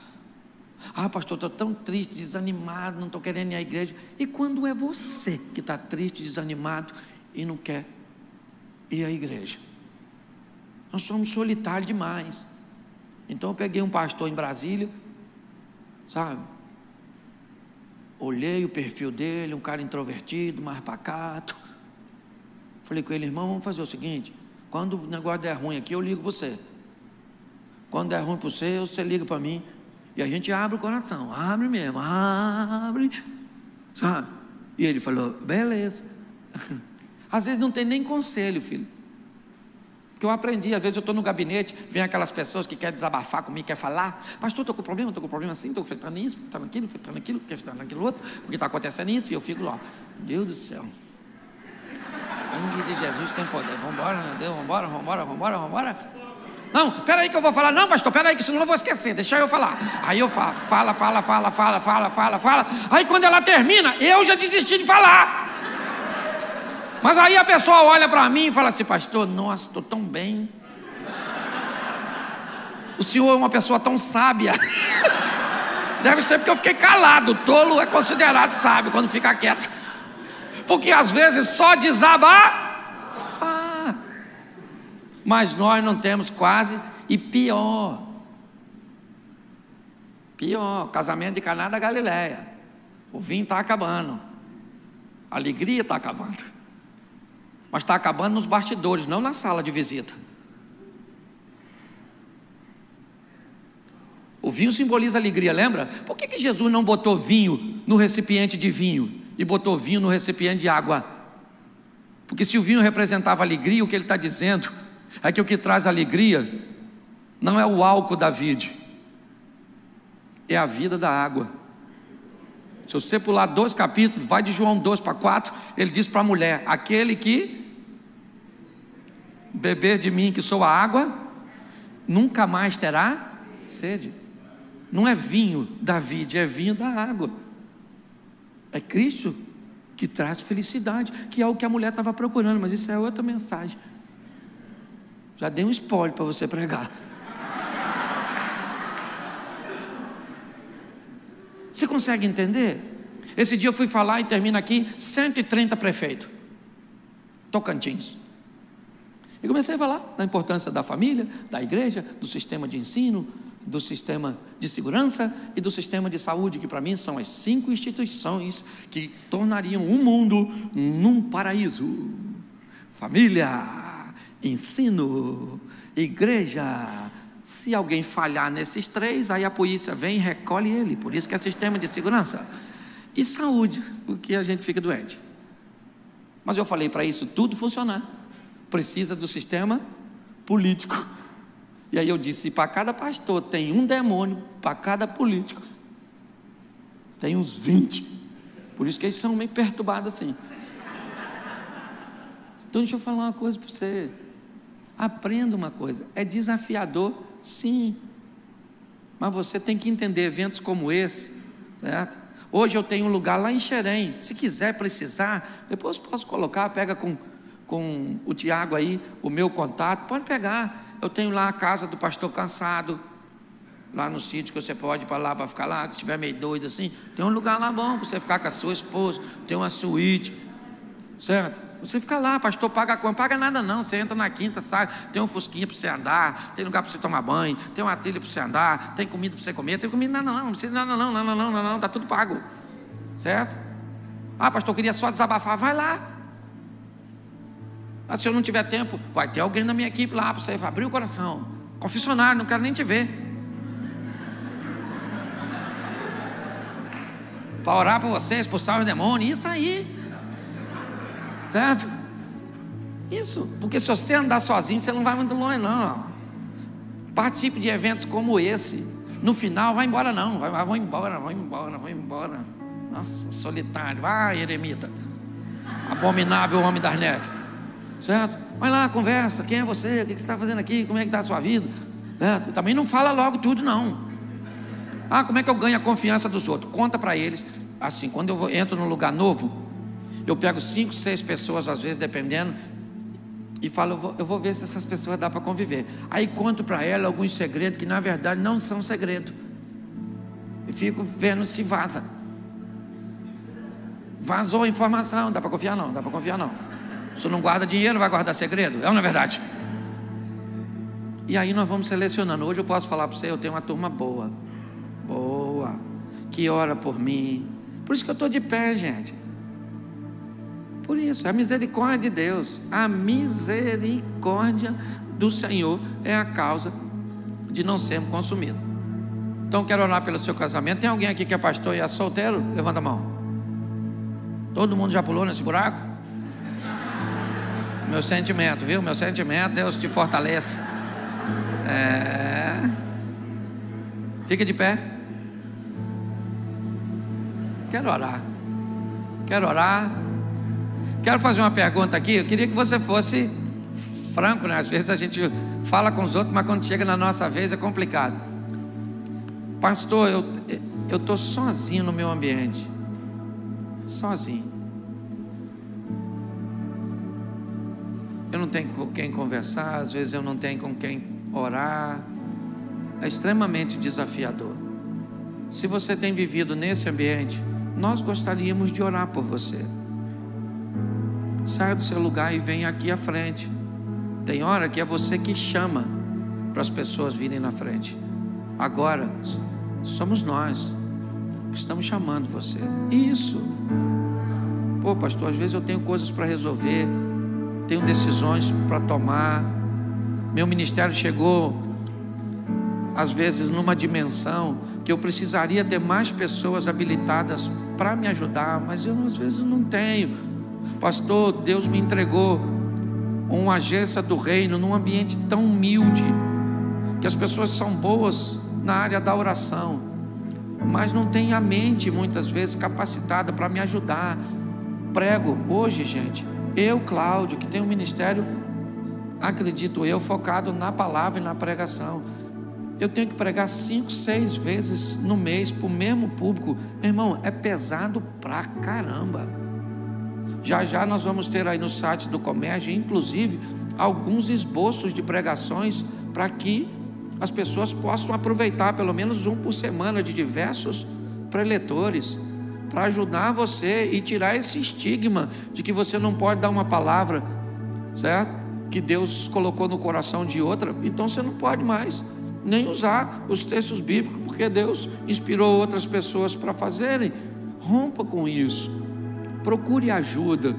Ah, pastor, estou tão triste, desanimado, não estou querendo ir à igreja. E quando é você que está triste, desanimado e não quer ir à igreja? Nós somos solitários demais. Então eu peguei um pastor em Brasília, sabe? Olhei o perfil dele, um cara introvertido, mais pacato. Falei com ele: irmão, vamos fazer o seguinte, quando o negócio der ruim aqui, eu ligo para você. Quando der ruim para você liga para mim. E a gente abre o coração, abre mesmo, abre, sabe? E ele falou: beleza. Às vezes não tem nem conselho, filho. Porque eu aprendi, às vezes eu estou no gabinete, vem aquelas pessoas que querem desabafar comigo, querem falar: pastor, estou com problema assim, estou enfrentando isso, enfrentando aquilo, enfrentando aquilo outro, porque está acontecendo isso, e eu fico lá, Deus do céu, sangue de Jesus tem poder, vamos embora, meu Deus, vamos embora. Não, peraí que eu vou falar. Não, pastor, peraí que senão eu vou esquecer, deixa eu falar. Aí eu falo, fala. Aí quando ela termina, eu já desisti de falar. Mas aí a pessoa olha para mim e fala assim: pastor, nossa, estou tão bem. O senhor é uma pessoa tão sábia. Deve ser porque eu fiquei calado. Tolo é considerado sábio quando fica quieto. Porque às vezes só desabafa mas nós não temos quase. E pior, casamento de Caná da Galileia, o vinho está acabando, a alegria está acabando, mas está acabando nos bastidores, não na sala de visita. O vinho simboliza alegria, lembra? Por que Jesus não botou vinho no recipiente de vinho e botou vinho no recipiente de água? Porque se o vinho representava alegria, o que ele está dizendo é que o que traz alegria não é o álcool da vide, é a vida da água. Se você pular 2 capítulos, vai de João 2 para 4, ele diz para a mulher: aquele que beber de mim, que sou a água, nunca mais terá sede. Não é vinho da vide, é vinho da água. É Cristo que traz felicidade, que é o que a mulher estava procurando, mas isso é outra mensagem. Já dei um spoiler para você pregar. Você consegue entender? Esse dia eu fui falar e termina aqui, 130 prefeitos, Tocantins. E comecei a falar da importância da família, da igreja, do sistema de ensino, do sistema de segurança e do sistema de saúde, que para mim são as 5 instituições que tornariam o mundo num paraíso. Família, ensino, igreja. Se alguém falhar nesses 3, aí a polícia vem e recolhe ele. Por isso que é sistema de segurança. E saúde, porque a gente fica doente. Mas eu falei, para isso tudo funcionar, precisa do sistema político. E aí eu disse: para cada pastor tem um demônio, para cada político tem uns 20. Por isso que eles são meio perturbados assim. Então deixa eu falar uma coisa para você. Aprenda uma coisa, é desafiador, sim, mas você tem que entender eventos como esse, certo? Hoje eu tenho um lugar lá em Xerém, se quiser, precisar, depois posso colocar, pega com o Tiago aí, o meu contato, pode pegar. Eu tenho lá a casa do pastor Cansado, lá no sítio, que você pode ir para lá, para ficar lá, se estiver meio doido assim, tem um lugar lá bom, para você ficar com a sua esposa, tem uma suíte, certo? Você fica lá, pastor, paga quanto? Paga nada não, você entra na quinta, sai, tem um fusquinha para você andar, tem lugar para você tomar banho, tem uma trilha para você andar, tem comida para você comer, tem comida, não precisa nada não, está tudo pago, certo? Ah, pastor, eu queria só desabafar, vai lá. Ah, se eu não tiver tempo, vai ter alguém da minha equipe lá para você abrir o coração, confessionário, não quero nem te ver, para orar por você, expulsar os demônios, isso aí. Certo? Isso, porque se você andar sozinho, você não vai muito longe não. Participe de eventos como esse. No final, vai embora não, vou embora. Nossa, solitário, vai eremita, abominável homem das neves, certo? Vai lá, conversa, quem é você, o que você está fazendo aqui, como é que está a sua vida, certo? Também não fala logo tudo não. Ah, como é que eu ganho a confiança dos outros? Conta para eles, assim, quando eu entro num lugar novo, eu pego 5, 6 pessoas, às vezes, dependendo, e falo, eu vou ver se essas pessoas dá para conviver. Aí conto para ela alguns segredos que, na verdade, não são segredo. E fico vendo se vaza. Vazou a informação, dá para confiar não, dá para confiar não. Se não guarda dinheiro, vai guardar segredo? É ou não é verdade? E aí nós vamos selecionando. Hoje eu posso falar para você, eu tenho uma turma boa, que ora por mim. Por isso que eu estou de pé, gente. Por isso, a misericórdia de Deus, a misericórdia do Senhor é a causa de não sermos consumidos. Então quero orar pelo seu casamento. Tem alguém aqui que é pastor e é solteiro? Levanta a mão. Todo mundo já pulou nesse buraco? Meu sentimento, viu? Meu sentimento, Deus te fortaleça. Fica de pé. Quero orar. Quero fazer uma pergunta aqui. Eu queria que você fosse franco, né? Às vezes a gente fala com os outros, mas quando chega na nossa vez é complicado. Pastor, eu estou sozinho no meu ambiente. Sozinho. Eu não tenho com quem conversar, às vezes eu não tenho com quem orar. É extremamente desafiador. Se você tem vivido nesse ambiente, nós gostaríamos de orar por você. Saia do seu lugar e venha aqui à frente. Tem hora que é você que chama para as pessoas virem na frente. Agora somos nós que estamos chamando você. Isso. Pô, pastor, às vezes eu tenho coisas para resolver, tenho decisões para tomar. Meu ministério chegou, às vezes, numa dimensão que eu precisaria ter mais pessoas habilitadas para me ajudar, mas eu às vezes não tenho. Pastor, Deus me entregou uma agência do reino num ambiente tão humilde, que as pessoas são boas na área da oração, mas não tem a mente muitas vezes capacitada para me ajudar. Prego hoje, gente, eu, Cláudio, que tenho um ministério, acredito eu, focado na palavra e na pregação, eu tenho que pregar 5, 6 vezes no mês para o mesmo público. Meu irmão, é pesado pra caramba. Já já nós vamos ter aí no site do Comércio, inclusive, alguns esboços de pregações para que as pessoas possam aproveitar pelo menos um por semana de diversos preletores, para ajudar você e tirar esse estigma de que você não pode dar uma palavra, certo? Que Deus colocou no coração de outra, então você não pode mais nem usar os textos bíblicos, porque Deus inspirou outras pessoas para fazerem. Rompa com isso, procure ajuda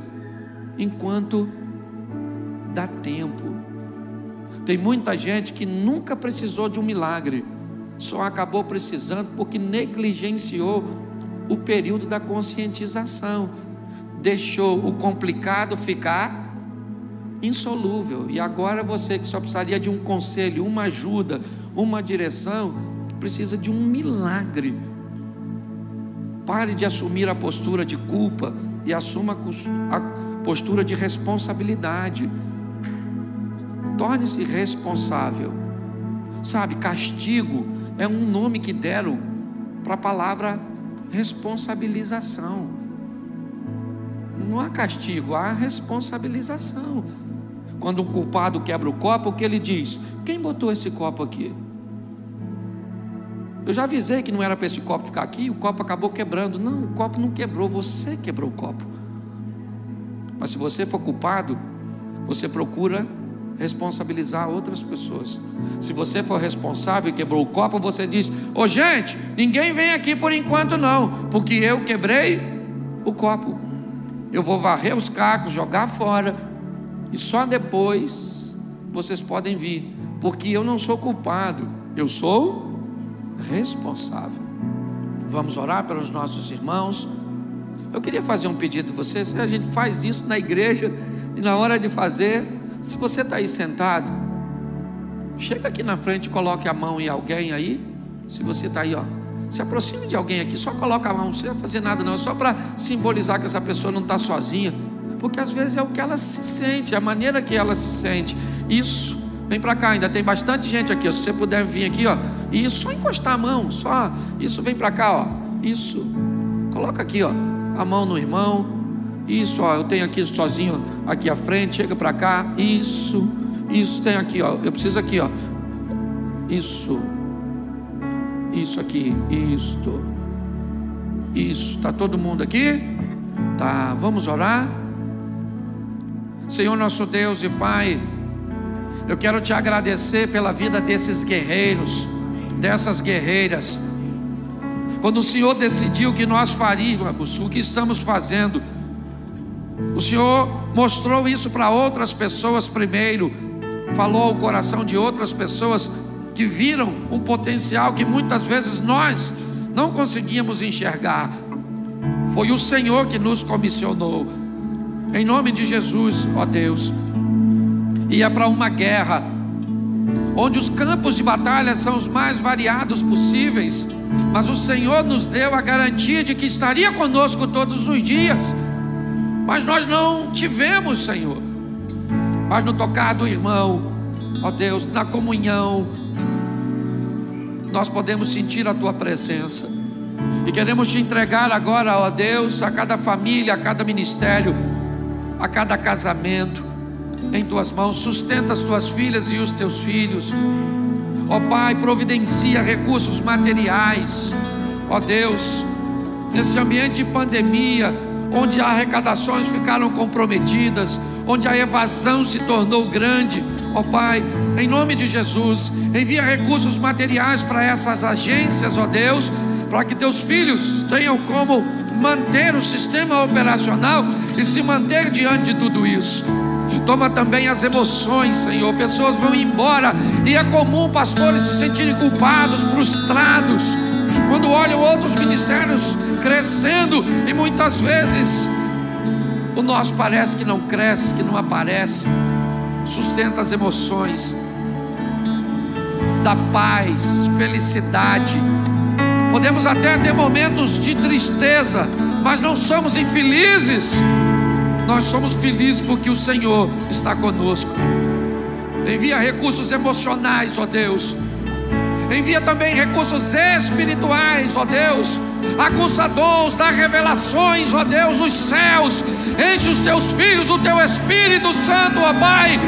enquanto dá tempo. Tem muita gente que nunca precisou de um milagre, só acabou precisando porque negligenciou o período da conscientização, deixou o complicado ficar insolúvel, e agora você que só precisaria de um conselho, uma ajuda, uma direção, precisa de um milagre. Pare de assumir a postura de culpa e assuma a postura de responsabilidade. Torne-se responsável. Sabe, castigo é um nome que deram para a palavra responsabilização. Não há castigo, há responsabilização. Quando um culpado quebra o copo, o que ele diz? Quem botou esse copo aqui? Eu já avisei que não era para esse copo ficar aqui, o copo acabou quebrando. Não, o copo não quebrou, você quebrou o copo. Mas se você for culpado, você procura responsabilizar outras pessoas. Se você for responsável e quebrou o copo, você diz: ô gente, ninguém vem aqui por enquanto não, porque eu quebrei o copo. Eu vou varrer os cacos, jogar fora, e só depois vocês podem vir, porque eu não sou culpado, eu sou responsável. Vamos orar pelos nossos irmãos. Eu queria fazer um pedido de vocês. A gente faz isso na igreja, e na hora de fazer, se você está aí sentado, chega aqui na frente e coloque a mão em alguém aí. Se você está aí, ó, se aproxime de alguém aqui, só coloca a mão, não precisa fazer nada não, só para simbolizar que essa pessoa não está sozinha, porque às vezes é o que ela se sente, a maneira que ela se sente. Isso, vem para cá, ainda tem bastante gente aqui, ó. Se você puder vir aqui, ó, e só encostar a mão, só isso, vem para cá, ó, isso, coloca aqui, ó, a mão no irmão, isso, ó, eu tenho aqui sozinho, aqui à frente, chega para cá, isso, tem aqui, ó, eu preciso aqui, ó, isso aqui, isso, está todo mundo aqui? Tá, vamos orar. Senhor nosso Deus e Pai, eu quero te agradecer pela vida desses guerreiros, dessas guerreiras. Quando o Senhor decidiu que nós faríamos o que estamos fazendo, o Senhor mostrou isso para outras pessoas primeiro, falou ao coração de outras pessoas que viram um potencial que muitas vezes nós não conseguíamos enxergar. Foi o Senhor que nos comissionou. Em nome de Jesus, ó Deus, e é para uma guerra onde os campos de batalha são os mais variados possíveis, mas o Senhor nos deu a garantia de que estaria conosco todos os dias. Mas nós não tivemos, Senhor. Mas no tocar do irmão, ó Deus, na comunhão, nós podemos sentir a Tua presença, e queremos Te entregar agora, ó Deus, a cada família, a cada ministério, a cada casamento, em Tuas mãos. Sustenta as Tuas filhas e os Teus filhos, ó Pai, providencia recursos materiais, ó Deus, nesse ambiente de pandemia, onde as arrecadações ficaram comprometidas, onde a evasão se tornou grande, Ó Pai, em nome de Jesus, envia recursos materiais para essas agências, ó Deus, para que teus filhos tenham como manter o sistema operacional e se manter diante de tudo isso. Toma também as emoções, Senhor. Pessoas vão embora e é comum pastores se sentirem culpados, frustrados, quando olham outros ministérios crescendo e muitas vezes o nosso parece que não cresce, que não aparece. Sustenta as emoções, dá paz, felicidade. Podemos até ter momentos de tristeza, mas não somos infelizes. Nós somos felizes porque o Senhor está conosco. Envia recursos emocionais, ó Deus. Envia também recursos espirituais, ó Deus. Aguça dons, dá revelações, ó Deus, nos céus. Enche os teus filhos, o teu Espírito Santo, ó Pai.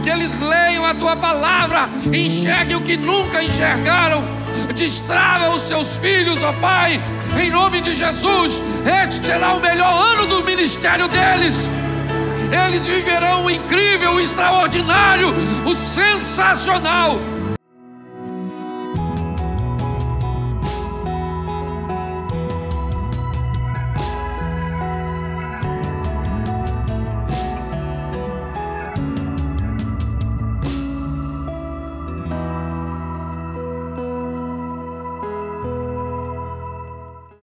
Que eles leiam a tua palavra, enxerguem o que nunca enxergaram. Destrava os seus filhos, ó Pai, em nome de Jesus. Este será o melhor ano do ministério deles. Eles viverão o incrível, o extraordinário, o sensacional.